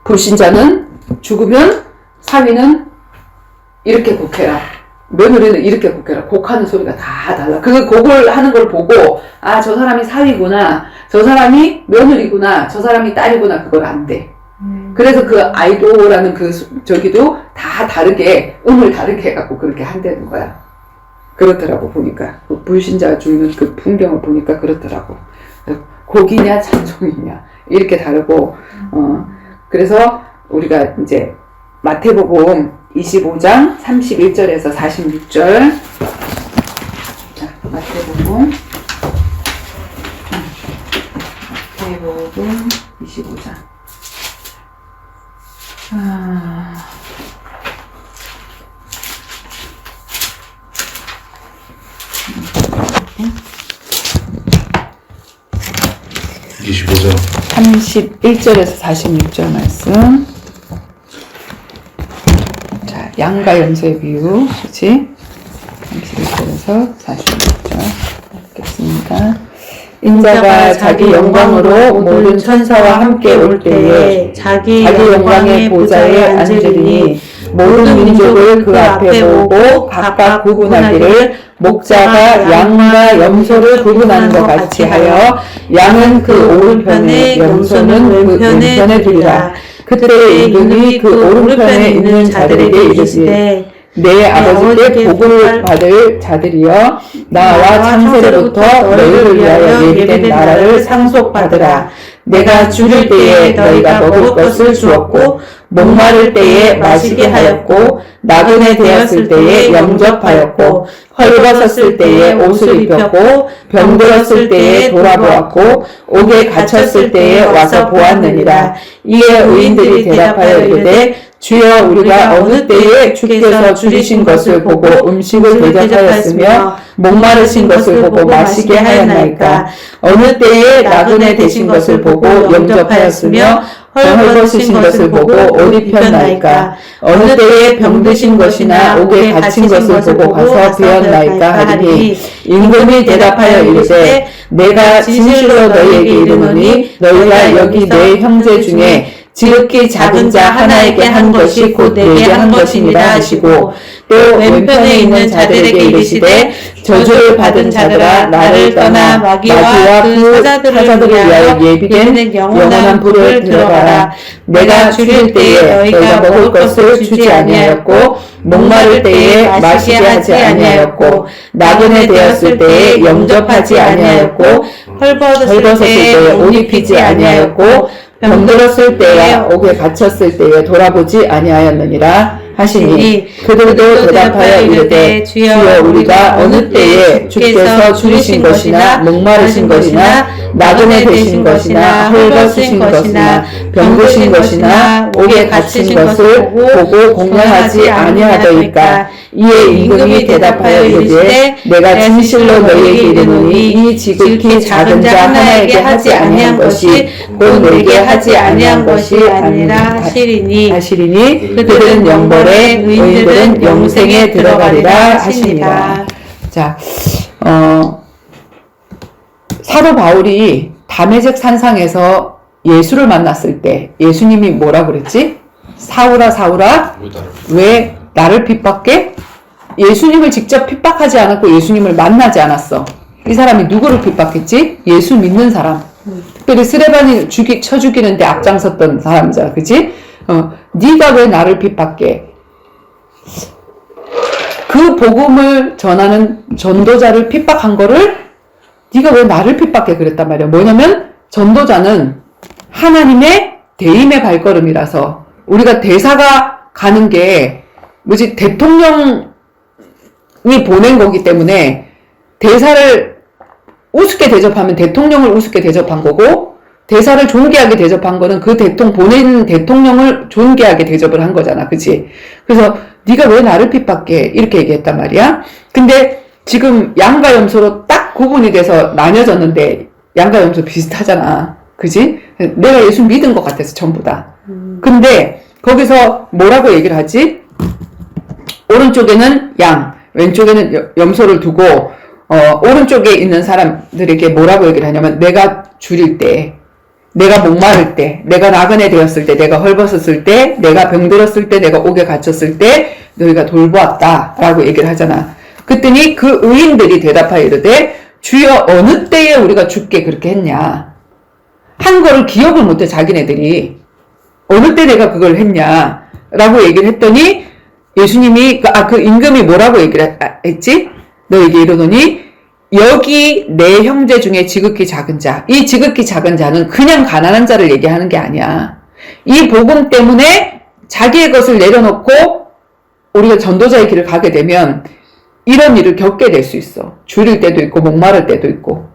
불신자는 죽으면 사위는 이렇게 곡해라, 며느리는 이렇게 곡해라. 곡하는 소리가 다 달라. 그 곡을 하는 걸 보고, 아, 저 사람이 사위구나, 저 사람이 며느리구나, 저 사람이 딸이구나, 그걸 안 돼. 그래서 그 아이도라는 저기도 다 다르게, 음을 다르게 해갖고 그렇게 한다는 거야. 그렇더라고, 보니까. 그 불신자 죽는 그 풍경을 보니까 그렇더라고. 곡이냐, 찬송이냐, 이렇게 다르고, 그래서 우리가 이제 마태복음 25장 31절에서 46절. 자, 마태복음 25장. 아. 25장 31절에서 46절 말씀. 자, 양과 염소의 비유, 그치? 31절에서 46절. 읽겠습니다. 인자가 자기 영광으로 모든 천사와 함께 올 때에 자기 영광의 보좌에 앉으리니 모든 민족을 그 앞에 모으고 각각 구분하기를 목자가 양과 염소를 구분하는 것 같이 하여 양은 그 오른편에 염소는 그 왼편에 두리라. 그때 임금이 그 오른편에 있는 자들에게 이르시되 내 아버지께 복을 받을 자들이여 나와 창세로부터 너희를 위하여 예비된 나라를 상속받으라. 내가 죽을 때에 너희가 먹을 것을 주었고 목마를 때에 마시게 하였고 나그네 되었을 때에 영접하였고 헐벗었을 때에 옷을 입혔고 병들었을 때에 돌아보았고 옥에 갇혔을 때에 와서 보았느니라. 이에 의인들이 대답하여 이르되 주여 우리가 어느 때에 주께서 줄이신 것을 보고 음식을 대접하였으며 목마르신 것을 보고 마시게 하였나이까. 어느 때에 나그네 되신 것을 보고 영접하였으며 헐벗으신 것을 보고 옷 입혔나이까. 어느 때에 병드신 것이나 옥에 갇힌 것을 보고 가서 배웠나이까 하리니 임금이 대답하여 이르되 내가 진실로 너희에게 이르노니 너희가 여기 내 형제 중에 지극히 작은 자 하나에게 한 것이 곧 내게 한 것이니라 하시고 또 왼편에 있는 자들에게 이르시되 저주를 받은 자들아 나를 떠나 마귀와 그 사자들을 위하여 예비된 영원한 불을 들어가라. 내가 죽일 때에 너희가 먹을 것을 주지 아니하였고 목마를 때에 마시게 하지 아니하였고 나그네 되었을 때에 영접하지 아니하였고 헐벗었을 때에 옷 입히지 아니하였고 병들었을 때에 옥에 갇혔을 때에 돌아보지 아니하였느니라 하시니 그들도 대답하여 이르되 주여 우리가 어느 때에 주께서 줄이신 것이나 목마르신 것이나 나그네 되신 것이나 헐벗으신 것이나 병드신 것이나 옥에 갇힌 것을 보고 공양하지 아니하더이까. 이에 임금이 대답하여 이르되 내가 진실로 너희에게 이르노니 이 지극히 작은 자 하나에게 하지 아니한 것이 곧 내게 하지 아니한 것이 아니라 하시리니 그들은 영벌에 의인들은 영생에 들어가리라 하시니라. 자, 사도 바울이 다메섹 산상에서 예수를 만났을 때 예수님이 뭐라 그랬지? 사울아 사울아 왜 나를 핍박해? 예수님을 직접 핍박하지 않았고 예수님을 만나지 않았어. 이 사람이 누구를 핍박했지? 예수 믿는 사람. 특별히 스데반을 쳐 죽이는데 앞장섰던 사람이잖아, 그치? 네가 왜 나를 핍박해? 그 복음을 전하는 전도자를 핍박한 거를 네가 왜 나를 핍박해? 그랬단 말이야. 뭐냐면 전도자는 하나님의 대임의 발걸음이라서 우리가 대사가 가는 게 뭐지? 대통령이 보낸 거기 때문에 대사를 우습게 대접하면 대통령을 우습게 대접한 거고 대사를 존귀하게 대접한 거는 그 보낸 대통령을 존귀하게 대접을 한 거잖아. 그치? 그래서 네가 왜 나를 핍박해? 이렇게 얘기했단 말이야. 근데 지금 양과 염소로 딱 구분이 돼서 나뉘어졌는데 양과 염소 비슷하잖아. 그지? 내가 예수 믿은 것 같아서 전부 다. 근데 거기서 뭐라고 얘기를 하지? 오른쪽에는 양, 왼쪽에는 염소를 두고 오른쪽에 있는 사람들에게 뭐라고 얘기를 하냐면 내가 줄일 때, 내가 목마를 때, 내가 나그네 되었을 때, 내가 헐벗었을 때, 내가 병들었을 때, 내가 옥에 갇혔을 때 너희가 돌보았다 라고 얘기를 하잖아. 그랬더니 그 의인들이 대답하여 이르되 주여 어느 때에 우리가 죽게 그렇게 했냐. 한 거를 기억을 못해 자기네들이. 어느 때 내가 그걸 했냐 라고 얘기를 했더니 예수님이 그 임금이 뭐라고 얘기를 했지? 너에게 이르노니 여기 내 형제 중에 지극히 작은 자, 이 지극히 작은 자는 그냥 가난한 자를 얘기하는 게 아니야. 이 복음 때문에 자기의 것을 내려놓고 우리가 전도자의 길을 가게 되면 이런 일을 겪게 될 수 있어. 줄일 때도 있고 목마를 때도 있고,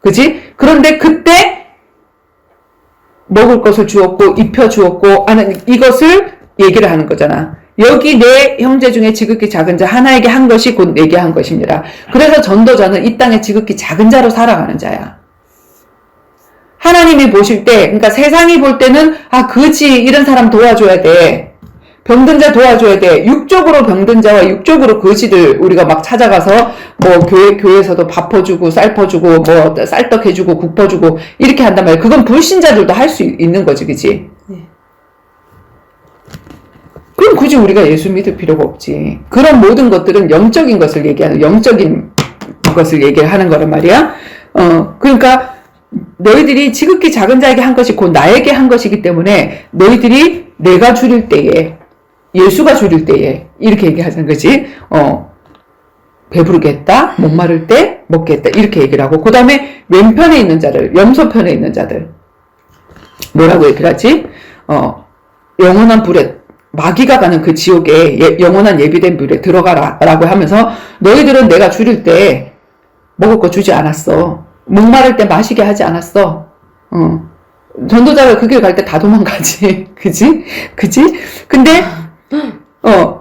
그지? 그런데 그때 먹을 것을 주었고 입혀 주었고 하는 이것을 얘기를 하는 거잖아. 여기 내 형제 중에 지극히 작은 자 하나에게 한 것이 곧 내게 한 것입니다. 그래서 전도자는 이 땅에 지극히 작은 자로 살아가는 자야. 하나님이 보실 때, 그러니까 세상이 볼 때는 그지 이런 사람 도와줘야 돼. 병든 자 도와줘야 돼. 육적으로 병든 자와 육적으로 거지들 우리가 막 찾아가서 뭐 교회에서도 밥 퍼주고 쌀 퍼주고 뭐 쌀떡 해주고 국 퍼주고 이렇게 한단 말이야. 그건 불신자들도 할 수 있는 거지, 그치? 네. 그럼 굳이 우리가 예수 믿을 필요가 없지. 그런 모든 것들은 영적인 것을 얘기하는, 영적인 것을 얘기하는 거란 말이야. 그러니까 너희들이 지극히 작은 자에게 한 것이 곧 나에게 한 것이기 때문에 너희들이 내가 줄일 때에, 예수가 줄일 때에 이렇게 얘기하는 거지. 배부르게 했다, 목마를 때 먹게 했다 이렇게 얘기를 하고, 그 다음에 왼편에 있는 자들, 염소편에 있는 자들 뭐라고 얘기를 하지? 영원한 불에, 마귀가 가는 그 지옥에 영원한 예비된 불에 들어가라 라고 하면서 너희들은 내가 줄일 때 먹을 거 주지 않았어. 목마를 때 마시게 하지 않았어. 전도자가 그 길 갈 때 다 도망가지. 그지? 근데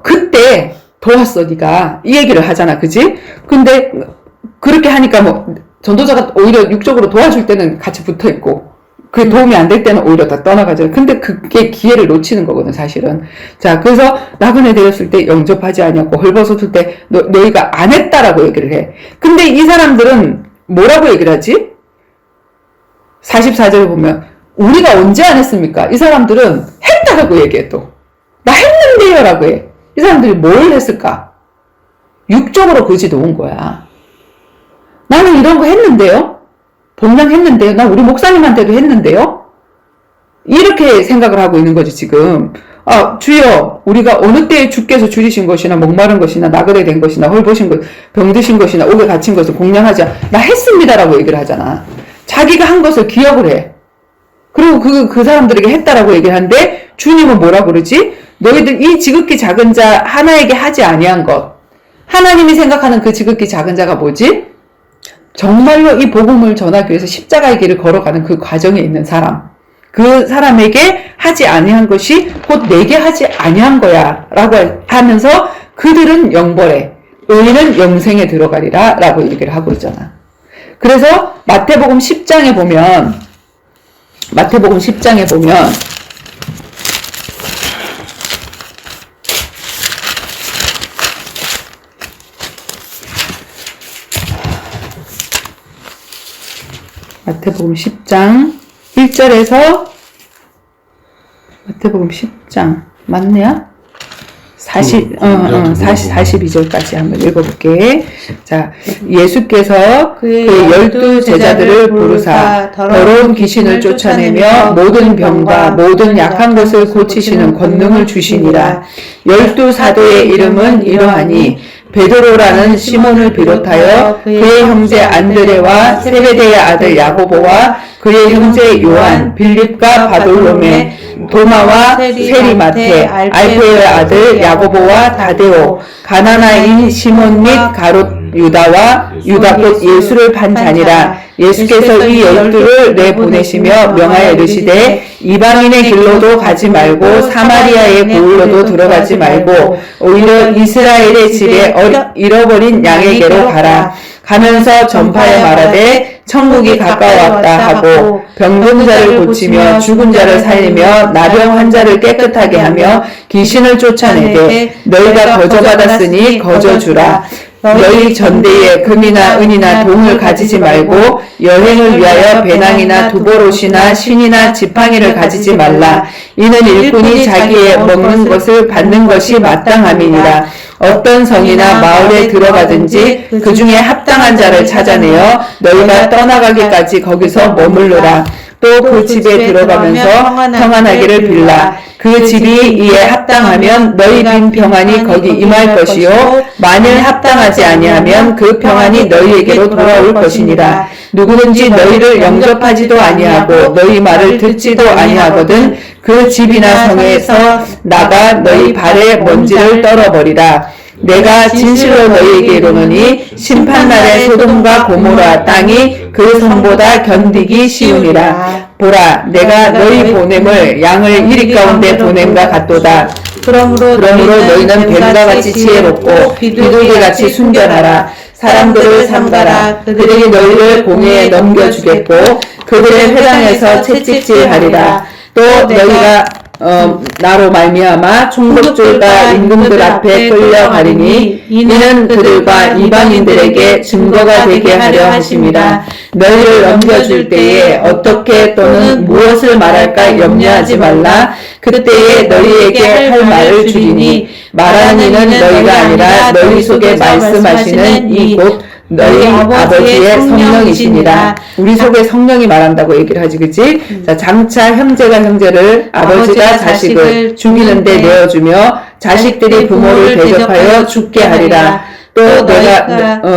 그때 도왔어 네가 이 얘기를 하잖아. 그지? 근데 그렇게 하니까 뭐 전도자가 오히려 육적으로 도와줄 때는 같이 붙어있고 그게 도움이 안 될 때는 오히려 다 떠나가잖아. 근데 그게 기회를 놓치는 거거든, 사실은. 자, 그래서 나그네 되었을 때 영접하지 않았고, 헐벗었을 때 너희가 안 했다라고 얘기를 해. 근데 이 사람들은 뭐라고 얘기를 하지? 44절에 보면, 우리가 언제 안 했습니까? 이 사람들은 했다라고 얘기해, 또. 나 했는데요, 라고 해. 이 사람들이 뭘 했을까? 육적으로 거지 놓은 거야. 나는 이런 거 했는데요? 봉양했는데요? 나 우리 목사님한테도 했는데요? 이렇게 생각을 하고 있는 거지, 지금. 주여, 우리가 어느 때에 주께서 줄이신 것이나, 목마른 것이나, 나그네 된 것이나, 헐벗은 것, 병드신 것이나, 옥에 갇힌 것을 공양하지 나 했습니다라고 얘기를 하잖아. 자기가 한 것을 기억을 해. 그리고 그 사람들에게 했다라고 얘기를 하는데, 주님은 뭐라고 그러지? 너희들 이 지극히 작은 자 하나에게 하지 아니한 것. 하나님이 생각하는 그 지극히 작은 자가 뭐지? 정말로 이 복음을 전하기 위해서 십자가의 길을 걸어가는 그 과정에 있는 사람, 그 사람에게 하지 아니한 것이 곧 내게 하지 아니한 거야 라고 하면서 그들은 영벌에, 의인은 영생에 들어가리라 라고 얘기를 하고 있잖아. 그래서 마태복음 10장에 보면 마태복음 10장 1절에서 마태복음 10장 맞네요? 42절까지 한번 읽어볼게. 자, 예수께서 그 12 제자들을 부르사 더러운 귀신을 쫓아내며 모든 병과 모든 약한 것을 고치시는 권능을 주시니라. 12 사도의 이름은 이러하니 베드로라는 시몬을 비롯하여 그의 형제 안드레와 세베대의 아들 야고보와 그의 형제 요한, 빌립과 바돌로메, 도마와 세리마테, 알페의 아들 야고보와 다데오, 가나나인 시몬 및 가롯 유다와 유다 곧 예수를 판 자니라. 예수께서 이 12를 내보내시며 명하여 이르시되 이방인의 길로도 가지 말고 사마리아의 고을로도 들어가지 말고 오히려 이스라엘의 집에 잃어버린 양에게로 가라. 가면서 전파해 말하되 천국이 가까웠다 하고 병든 자를 고치며 죽은 자를 살리며 나병 환자를 깨끗하게 하며 귀신을 쫓아내되 너희가 거저받았으니 거저주라. 너희 전대에 금이나 은이나 동을 가지지 말고 여행을 위하여 배낭이나 두보롯이나 신이나 지팡이를 가지지 말라. 이는 일꾼이 자기의 먹는 것을 받는 것이 마땅함이니라. 어떤 성이나 마을에 들어가든지 그 중에 합당한 자를 찾아내어 너희가 떠나가기까지 거기서 머물러라. 또 그 집에 들어가면서 평안하기를 빌라. 그 집이 이에 합당하면 너희 빈 평안이 거기 임할 것이요 만일 합당하지 아니하면 그 평안이 너희에게로 돌아올 것이니라. 누구든지 너희를 영접하지도 아니하고 너희 말을 듣지도 아니하거든 그 집이나 성에서 나가 너희 발에 먼지를 떨어버리라. 내가 진실로 너희에게 이르노니 심판날에 소돔과 고모라 땅이 그 성보다 견디기 쉬우니라. 보라, 내가 너희 보냄을 양을 이리 가운데 보냄과 같도다. 그러므로 너희는 뱀과 같이 지혜롭고 비둘기같이 순전하라. 사람들을 삼가라. 그들이 너희를 공회에 넘겨주겠고 그들의 회당에서 채찍질하리라. 또 너희가 나로 말미암아 총독들과 임금들 앞에 끌려가리니 이는 그들과 이방인들에게 증거가 되게 하려 하심이라. 너희를 넘겨줄 때에 어떻게 또는 무엇을 말할까 염려하지 말라. 그때에 너희에게 할 말을 주리니 말하는 이는 너희가 아니라 너희 속에 말씀하시는 이 곧 너희 아버지의 성령이시니라. 우리 속에 성령이 말한다고 얘기를 하지, 그치? 자, 장차 형제가 형제를, 아버지가 자식을 죽이는데 내어주며 자식들이 부모를 대접하여 죽게 하리라. 또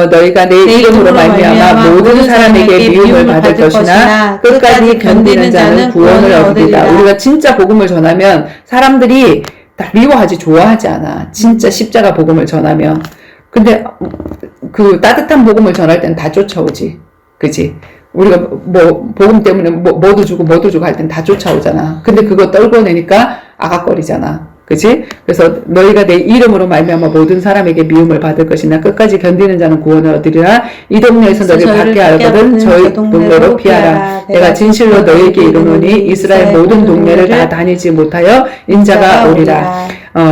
너희가 내 이름으로 말미암아 모든 사람에게 미움을 받을 것이나 끝까지 견디는 자는 구원을 얻으리라. 우리가 진짜 복음을 전하면 사람들이 다 미워하지 좋아하지 않아. 진짜 십자가 복음을 전하면. 근데 그 따뜻한 복음을 전할 때는 다 쫓아오지. 그지? 우리가 뭐 복음 때문에 뭐도 주고 할 때는 다 쫓아오잖아. 근데 그거 떨궈내니까 아각거리잖아. 그치? 그래서 너희가 내 이름으로 말미암아 모든 사람에게 미움을 받을 것이나 끝까지 견디는 자는 구원을 얻으리라. 이 동네에서 너희 밖에 알거든 저희 동네로 피하라. 내가 진실로 너희에게 이르노니 이스라엘 모든 동네를 다 다니지 못하여 인자가 오리라.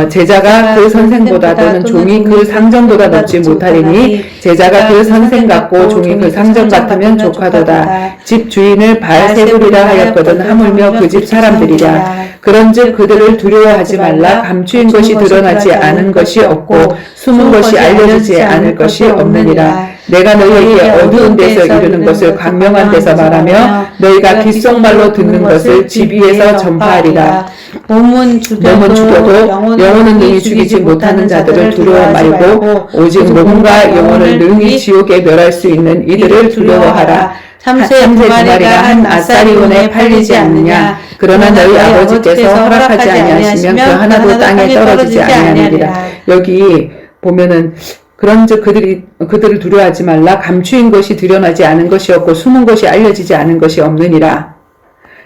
제자가 그 선생보다 또는 종이 그 상전보다 높지 못하리니 제자가 그 선생 같고 종이 그 상전 같으면 족하도다. 집 주인을 발세우리라 하였거든 하물며 그 집 사람들이랴. 그런즉 그들을 두려워하지 말라. 감추인 것이 드러나지 않은 것이 없고 숨은 것이 알려지지 않을 것이 없느니라. 내가 너희에게 어두운 데서 이르는 것을 광명한 데서 말하며 너희가 귓속말로 듣는 것을 집 위에서 전파하리라. 몸은 죽여도 영혼은 능히 죽이지 못하는 자들을 두려워 말고 오직 몸과 영혼을 능히 지옥에 멸할 수 있는 이들을 두려워하라. 참새 두 마리가 한 아사리온에 팔리지 않느냐. 그러나 너희 아버지께서 허락하지 아니하시면 그 하나도 땅에 떨어지지 아니하느니라. 여기 보면은 그런즉 그들을 두려워하지 말라. 감추인 것이 드러나지 않은 것이 없고 숨은 것이 알려지지 않은 것이 없느니라.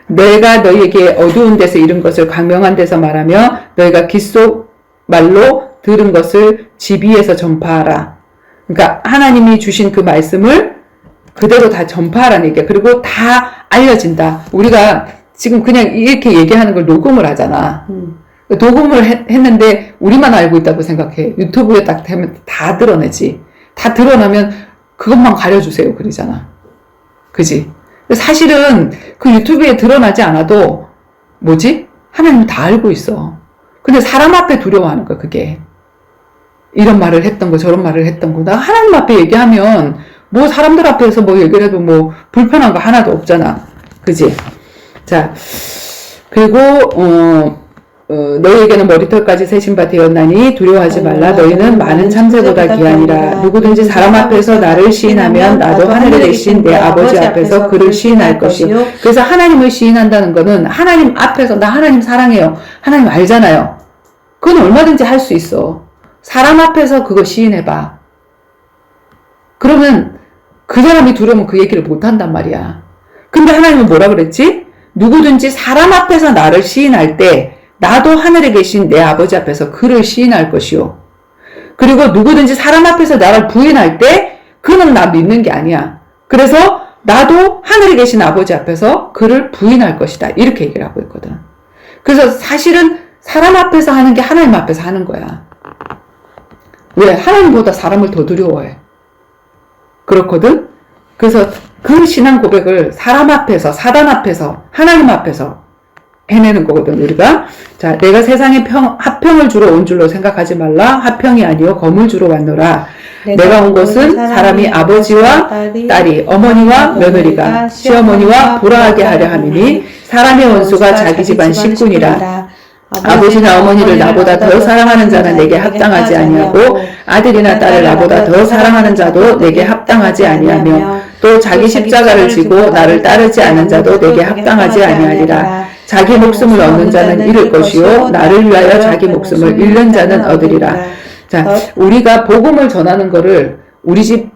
내가 너희에게 어두운 데서 이른 것을 광명한 데서 말하며 너희가 귓속 말로 들은 것을 집 위에서 전파하라. 그러니까 하나님이 주신 그 말씀을 그대로 다 전파하라는 얘기야. 그리고 다 알려진다. 우리가 지금 그냥 이렇게 얘기하는 걸 녹음을 하잖아. 녹음을 했는데 우리만 알고 있다고 생각해. 유튜브에 딱 되면 다 드러내지. 다 드러나면 그것만 가려주세요. 그러잖아. 그지? 사실은 그 유튜브에 드러나지 않아도 하나님은 다 알고 있어. 근데 사람 앞에 두려워하는 거야. 그게. 이런 말을 했던 거 저런 말을 했던 거. 나 하나님 앞에 얘기하면 뭐 사람들 앞에서 뭐 얘기를 해도 뭐 불편한 거 하나도 없잖아. 그지? 자, 그리고 너희에게는 머리털까지 세신 바 되었나니 두려워하지 말라. 너희는 많은 참새보다 귀하니라. 누구든지 사람 앞에서 나를 시인하면 나도 하늘에 계신 내 아버지 앞에서 그를 시인할 것이요. 그래서 하나님을 시인한다는 거는 하나님 앞에서 나 하나님 사랑해요. 하나님 알잖아요. 그건 얼마든지 할 수 있어. 사람 앞에서 그거 시인해봐. 그러면 그 사람이 두려우면 그 얘기를 못한단 말이야. 근데 하나님은 뭐라 그랬지? 누구든지 사람 앞에서 나를 시인할 때 나도 하늘에 계신 내 아버지 앞에서 그를 시인할 것이요. 그리고 누구든지 사람 앞에서 나를 부인할 때 그는 나 믿는 게 아니야. 그래서 나도 하늘에 계신 아버지 앞에서 그를 부인할 것이다. 이렇게 얘기를 하고 있거든. 그래서 사실은 사람 앞에서 하는 게 하나님 앞에서 하는 거야. 왜? 하나님보다 사람을 더 두려워해. 그렇거든? 그래서 그 신앙 고백을 사람 앞에서, 사단 앞에서, 하나님 앞에서 해내는 거거든, 우리가. 자, 내가 세상에 화평을 주러 온 줄로 생각하지 말라. 화평이 아니요 검을 주러 왔노라. 내가 온 것은 사람이 아버지와 딸이, 어머니와 며느리가, 시어머니와 불화하게 하려 함이니 사람의 원수가 자기 집안 식구니라. 아버지나 어머니를 나보다 더 사랑하는 자는 내게 합당하지 아니하고 아들이나 딸을 나보다 더 사랑하는 자도 내게 합당하지 아니하며 또 자기 십자가를 지고 나를 따르지 않은 자도 내게 합당하지 아니하리라. 자기 목숨을 얻는 자는 잃을 것이요 나를 위하여 자기 목숨을 잃는 자는 얻으리라. 자, 우리가 복음을 전하는 거를 우리 집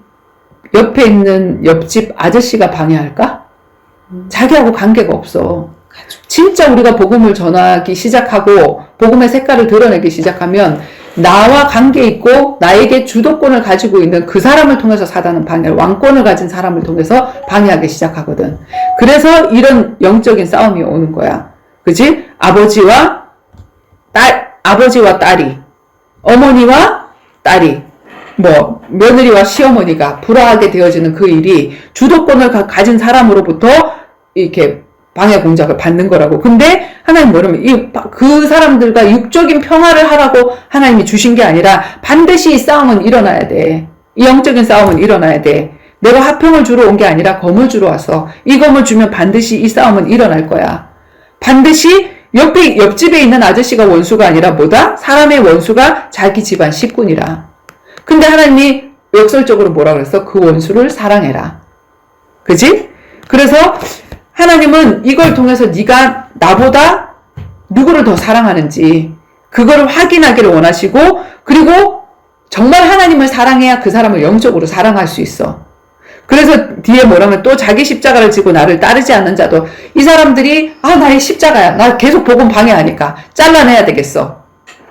옆에 있는 옆집 아저씨가 방해할까? 자기하고 관계가 없어. 진짜 우리가 복음을 전하기 시작하고 복음의 색깔을 드러내기 시작하면 나와 관계 있고 나에게 주도권을 가지고 있는 그 사람을 통해서 사단은 왕권을 가진 사람을 통해서 방해하기 시작하거든. 그래서 이런 영적인 싸움이 오는 거야. 그치? 아버지와 딸이, 어머니와 딸이, 며느리와 시어머니가 불화하게 되어지는 그 일이 주도권을 가진 사람으로부터 이렇게 방해 공작을 받는 거라고. 근데 하나님 뭐냐면 그 사람들과 육적인 평화를 하라고 하나님이 주신 게 아니라 반드시 이 싸움은 일어나야 돼. 이 영적인 싸움은 일어나야 돼. 내가 화평을 주러 온 게 아니라 검을 주러 왔어. 이 검을 주면 반드시 이 싸움은 일어날 거야. 반드시 옆집에 있는 아저씨가 원수가 아니라 뭐다? 사람의 원수가 자기 집안 식구니라. 근데 하나님이 역설적으로 뭐라 그랬어? 그 원수를 사랑해라. 그지? 그래서 하나님은 이걸 통해서 네가 나보다 누구를 더 사랑하는지 그거를 확인하기를 원하시고, 그리고 정말 하나님을 사랑해야 그 사람을 영적으로 사랑할 수 있어. 그래서 뒤에 뭐라면 또 자기 십자가를 지고 나를 따르지 않는 자도, 이 사람들이 나의 십자가야, 나 계속 복음 방해하니까 잘라내야 되겠어.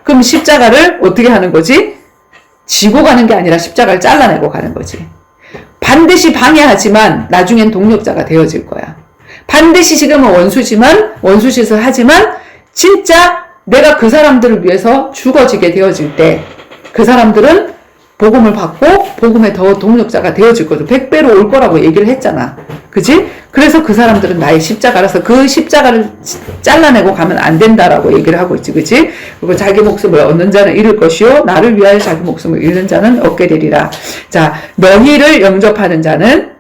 그럼 십자가를 어떻게 하는 거지? 지고 가는 게 아니라 십자가를 잘라내고 가는 거지. 반드시 방해하지만 나중엔 동력자가 되어질 거야. 반드시 지금은 원수짓을 하지만 진짜 내가 그 사람들을 위해서 죽어지게 되어질 때 그 사람들은 복음을 받고 복음에 더 동력자가 되어질 거죠. 100배로 올 거라고 얘기를 했잖아. 그지? 그래서 그 사람들은 나의 십자가라서 그 십자가를 잘라내고 가면 안 된다라고 얘기를 하고 있지. 그지? 그리고 자기 목숨을 얻는 자는 잃을 것이요 나를 위하여 자기 목숨을 잃는 자는 얻게 되리라. 자, 너희를 영접하는 자는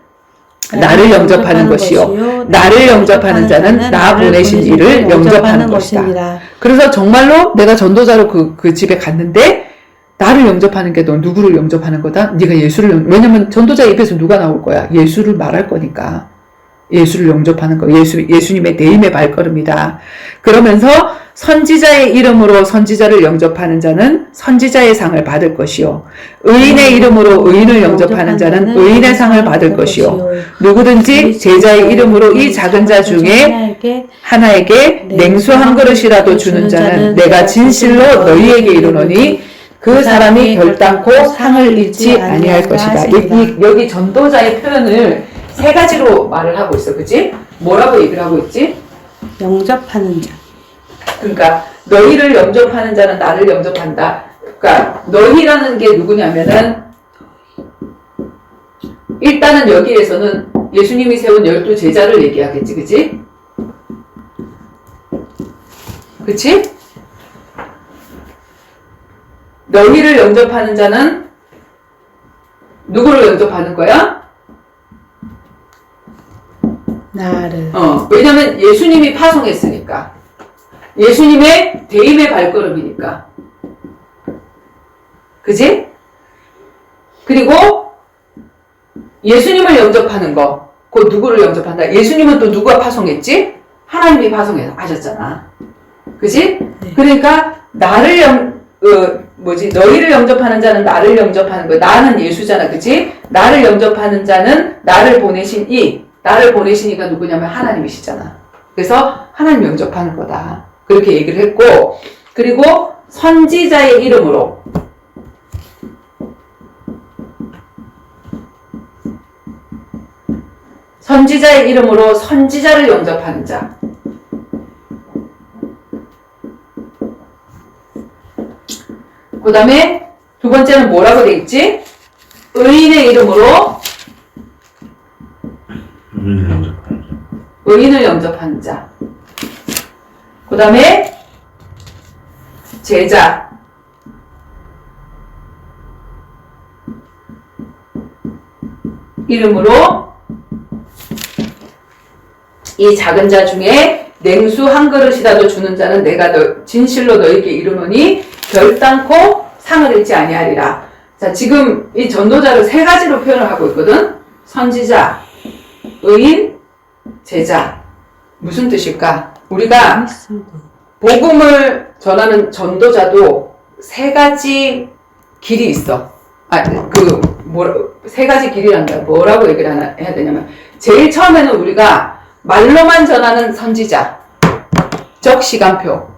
나를 영접하는 것이요 나를 영접하는 자는 나 보내신 이를 영접하는 것이다. 그래서 정말로 내가 전도자로 그 집에 갔는데 나를 영접하는 게 너 누구를 영접하는 거다? 네가 예수를 왜냐면 전도자 입에서 누가 나올 거야? 예수를 말할 거니까. 예수를 영접하는 거. 예수님의 내임의 발걸음이다. 그러면서 선지자의 이름으로 선지자를 영접하는 자는 선지자의 상을 받을 것이요 의인의 이름으로 의인을 영접하는 자는 의인의 상을 받을 것이요 누구든지 제자의 이름으로 이 작은 자 중에 하나에게 냉수 한 그릇이라도 주는 자는 내가 진실로 너희에게 이르노니 그 사람이 결단코 상을 잃지 아니할 것이다. 여기 전도자의 표현을 세 가지로 말을 하고 있어. 그치? 뭐라고 얘기를 하고 있지? 영접하는 자. 그러니까 너희를 영접하는 자는 나를 영접한다. 그러니까 너희라는 게 누구냐면은 일단은 여기에서는 예수님이 세운 12제자를 얘기하겠지. 그치? 그치? 너희를 영접하는 자는 누구를 영접하는 거야? 나를. 왜냐면 예수님이 파송했으니까. 예수님의 대임의 발걸음이니까. 그지? 그리고 예수님을 영접하는 거. 그 누구를 영접한다? 예수님은 또 누가 파송했지? 하나님이 파송하셨잖아. 그지? 네. 그러니까 너희를 영접하는 자는 나를 영접하는 거야. 나는 예수잖아. 그치? 나를 영접하는 자는 나를 보내신 나를 보내시니까 누구냐면 하나님이시잖아. 그래서 하나님 영접하는 거다. 그렇게 얘기를 했고, 그리고 선지자의 이름으로 선지자의 이름으로 선지자를 영접하는 자. 그 다음에 두 번째는 뭐라고 돼 있지? 의인의 이름으로 의인을 영접하는 자. 그 다음에 제자. 이름으로 이 작은 자 중에 냉수 한 그릇이라도 주는 자는 내가 진실로 너에게 이르노니 결단코 상을 잃지 아니하리라. 자, 지금 이 전도자를 세 가지로 표현을 하고 있거든. 선지자, 의인, 제자. 무슨 뜻일까? 우리가 복음을 전하는 전도자도 세 가지 길이 있어. 세 가지 길이란다. 뭐라고 얘기를 해야 되냐면, 제일 처음에는 우리가 말로만 전하는 선지자. 적 시간표.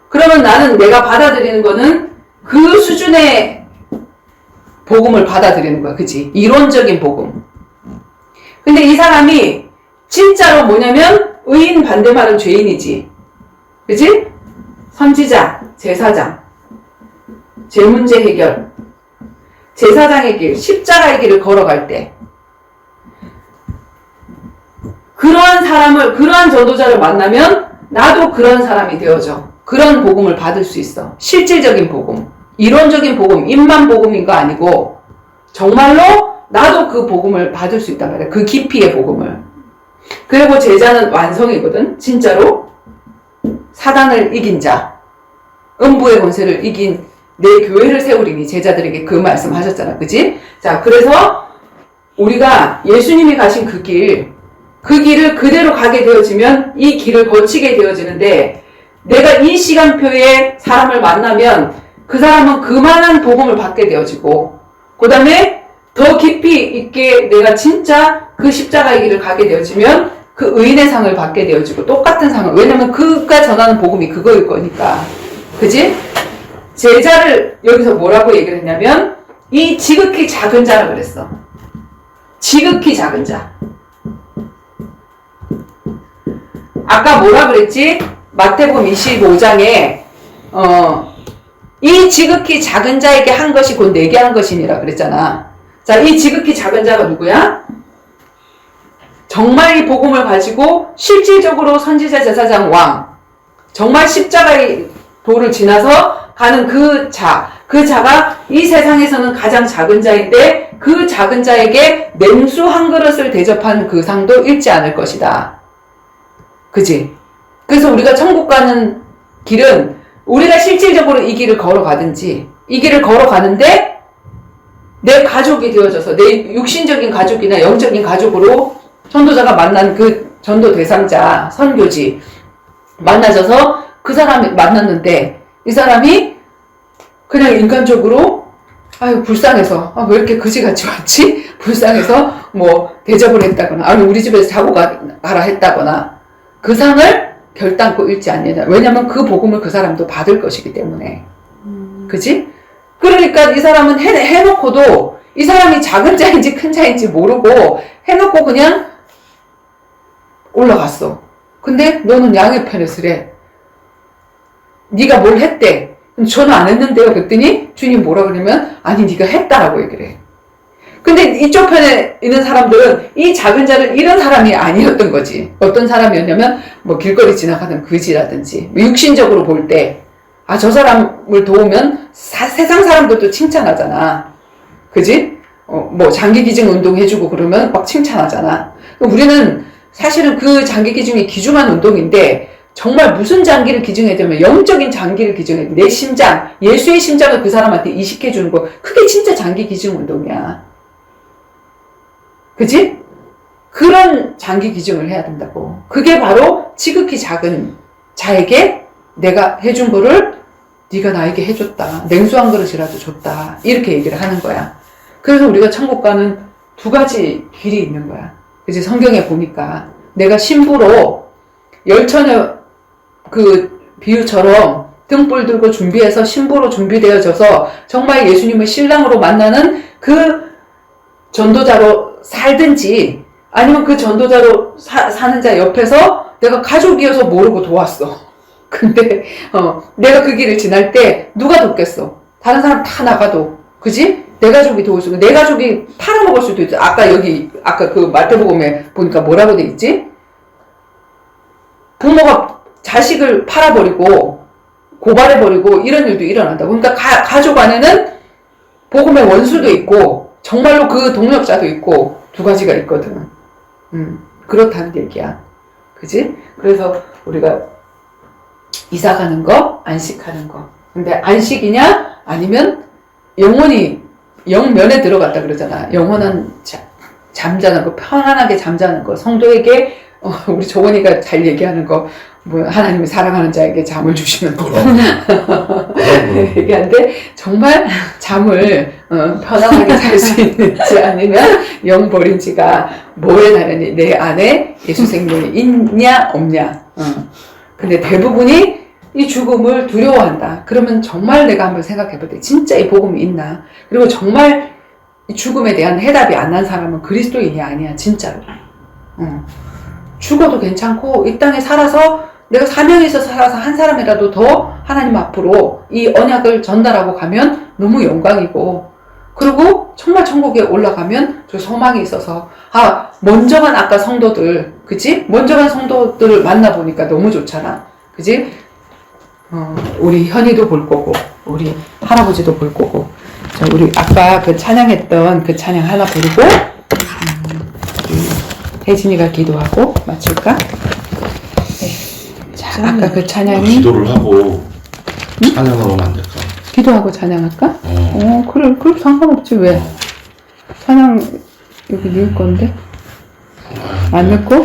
그러면 나는 내가 받아들이는 거는 그 수준의 복음을 받아들이는 거야. 그치? 이론적인 복음. 근데 이 사람이 진짜로 뭐냐면 의인 반대말은 죄인이지. 그치? 선지자, 제사장, 죄 문제 해결, 제사장의 길, 십자가의 길을 걸어갈 때 그러한 전도자를 만나면 나도 그런 사람이 되어져. 그런 복음을 받을 수 있어. 실질적인 복음. 이론적인 복음, 입만 복음인 거 아니고 정말로 나도 그 복음을 받을 수 있단 말이야. 그 깊이의 복음을. 그리고 제자는 완성이거든. 진짜로 사단을 이긴 자, 음부의 권세를 이긴 내 교회를 세우리니 제자들에게 그 말씀 하셨잖아. 그치? 자, 그래서 우리가 예수님이 가신 그 길을 그대로 가게 되어지면 이 길을 거치게 되어지는데, 내가 이 시간표에 사람을 만나면 그 사람은 그만한 복음을 받게 되어지고, 그 다음에 더 깊이 있게 내가 진짜 그 십자가의 길을 가게 되어지면 그 의인의 상을 받게 되어지고, 똑같은 상을. 왜냐면 그가 전하는 복음이 그거일 거니까. 그지? 제자를 여기서 뭐라고 얘기를 했냐면, 이 지극히 작은 자라 그랬어. 지극히 작은 자. 아까 뭐라 그랬지? 마태복음 25장에 이 지극히 작은 자에게 한 것이 곧 내게 한 것이니라 그랬잖아. 자, 이 지극히 작은 자가 누구야? 정말 이 복음을 가지고 실질적으로 선지자, 제사장, 왕, 정말 십자가의 도를 지나서 가는 그 자가 이 세상에서는 가장 작은 자인데, 그 작은 자에게 냉수 한 그릇을 대접하는 그 상도 잃지 않을 것이다. 그지? 그래서 우리가 천국 가는 길은 우리가 실질적으로 이 길을 걸어가든지, 이 길을 걸어가는데 내 가족이 되어져서 내 육신적인 가족이나 영적인 가족으로 전도자가 만난 그 전도 대상자, 선교지 만나져서 그 사람이 만났는데, 이 사람이 그냥 인간적으로 아유 불쌍해서 왜 이렇게 그지같이 왔지? 불쌍해서 뭐 대접을 했다거나, 아니 우리 집에서 자고 가라 했다거나, 그 상을 결단코 잃지 않느냐. 왜냐면 그 복음을 그 사람도 받을 것이기 때문에. 그치? 그러니까 이 사람은 해놓고도 이 사람이 작은 자인지 큰 자인지 모르고 해놓고 그냥 올라갔어. 근데 너는 양의 편에 서래. 네가 뭘 했대. 저는 안 했는데요. 그랬더니 주님 뭐라 그러면, 아니 네가 했다라고 얘기를 해. 근데 이쪽 편에 있는 사람들은 이 작은 자를 잃은 사람이 아니었던 거지. 어떤 사람이었냐면 뭐 길거리 지나가는 그지라든지, 육신적으로 볼 때 저 사람을 도우면 세상 사람들도 칭찬하잖아. 그지? 뭐 장기 기증 운동 해주고 그러면 막 칭찬하잖아. 우리는 사실은 그 장기 기증이 귀중한 운동인데, 정말 무슨 장기를 기증해야 되면 영적인 장기를 기증해야 돼. 내 심장, 예수의 심장을 그 사람한테 이식해주는 거, 그게 진짜 장기 기증 운동이야. 그지? 그런 장기 기증을 해야 된다고. 그게 바로 지극히 작은 자에게 내가 해준 거를 네가 나에게 해줬다. 냉수 한 그릇이라도 줬다. 이렇게 얘기를 하는 거야. 그래서 우리가 천국 가는 두 가지 길이 있는 거야. 그치? 성경에 보니까 내가 신부로 열처녀 그 비유처럼 등불 들고 준비해서 신부로 준비되어져서 정말 예수님을 신랑으로 만나는 그 전도자로 살든지, 아니면 그 전도자로 사는 자 옆에서 내가 가족이어서 모르고 도왔어. 근데 내가 그 길을 지날 때 누가 돕겠어? 다른 사람 다 나가도, 그지? 내 가족이 도울 수 있고, 내 가족이 팔아먹을 수도 있어. 아까 그 마태복음에 보니까 뭐라고 돼 있지? 부모가 자식을 팔아버리고 고발해버리고 이런 일도 일어난다고. 그러니까 가족 안에는 복음의 원수도 있고 정말로 그 동력자도 있고 두 가지가 있거든. 그렇다는 얘기야. 그지? 그래서 우리가 이사 가는 거, 안식하는 거. 근데 안식이냐? 아니면 영원히 영면에 들어갔다 그러잖아. 영원한 잠자는 거, 편안하게 잠자는 거. 성도에게 우리 조건이가 잘 얘기하는 거, 뭐 하나님이 사랑하는 자에게 잠을 주시는 거 얘기하는데 정말 잠을 편안하게 잘 수 있는지 아니면 영 버린 지가 뭐에 다르니 내 안에 예수 생명이 있냐 없냐. 근데 대부분이 이 죽음을 두려워한다. 그러면 정말 내가 한번 생각해볼 때 진짜 이 복음이 있나? 그리고 정말 이 죽음에 대한 해답이 안 난 사람은 그리스도인이 아니야. 진짜로. 죽어도 괜찮고 이 땅에 살아서 내가 사명에 있어서 살아서 한 사람이라도 더 하나님 앞으로 이 언약을 전달하고 가면 너무 영광이고, 그리고 정말 천국에 올라가면 저 소망이 있어서 먼저 간 아까 성도들, 그치? 먼저 간 성도들을 만나보니까 너무 좋잖아. 그치? 우리 현이도 볼 거고 우리 할아버지도 볼 거고. 자, 우리 아까 그 찬양했던 그 찬양 하나 부르고 혜진이가 기도하고 마칠까? 네. 자, 아까 그 찬양이 기도를 하고 찬양을 하면 안 될까? 기도하고 찬양할까? 그래 상관없지. 왜? 찬양 여기 넣을 건데 안 넣고?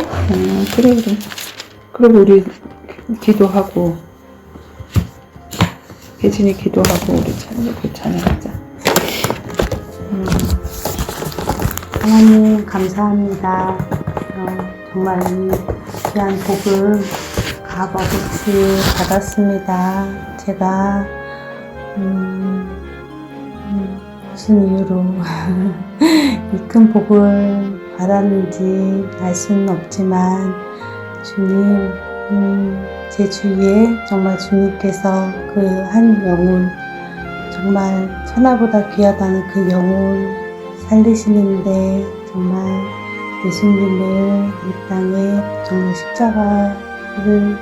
그래. 그리고 우리 기도하고 혜진이 기도하고 우리 찬양하자. 하나님 감사합니다. 정말 이 귀한 복을 값없이 받았습니다. 제가 무슨 이유로 이 큰 복을 받았는지 알 수는 없지만 주님, 제 주위에 정말 주님께서 그 한 영혼, 정말 천하보다 귀하다는 그 영혼 살리시는데 정말 예수님을 이 땅에 정말 십자가를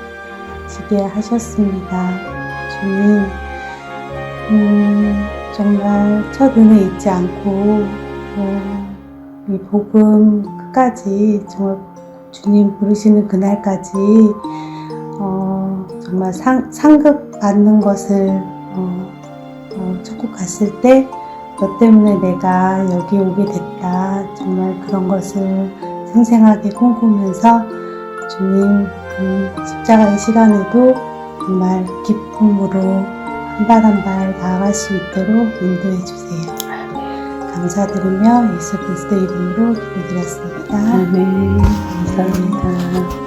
지게 하셨습니다. 주님, 정말 첫 은혜 잊지 않고 이 복음 끝까지 정말 주님 부르시는 그날까지 정말 상급 받는 것을 천국 갔을 때 너 때문에 내가 여기 오게 됐다. 정말 그런 것을 생생하게 꿈꾸면서 주님 십자가의 시간에도 정말 기쁨으로 한 발 한 발 나아갈 수 있도록 인도해 주세요. 감사드리며 예수 그리스도 이름으로 기도드렸습니다. 아멘. 감사합니다.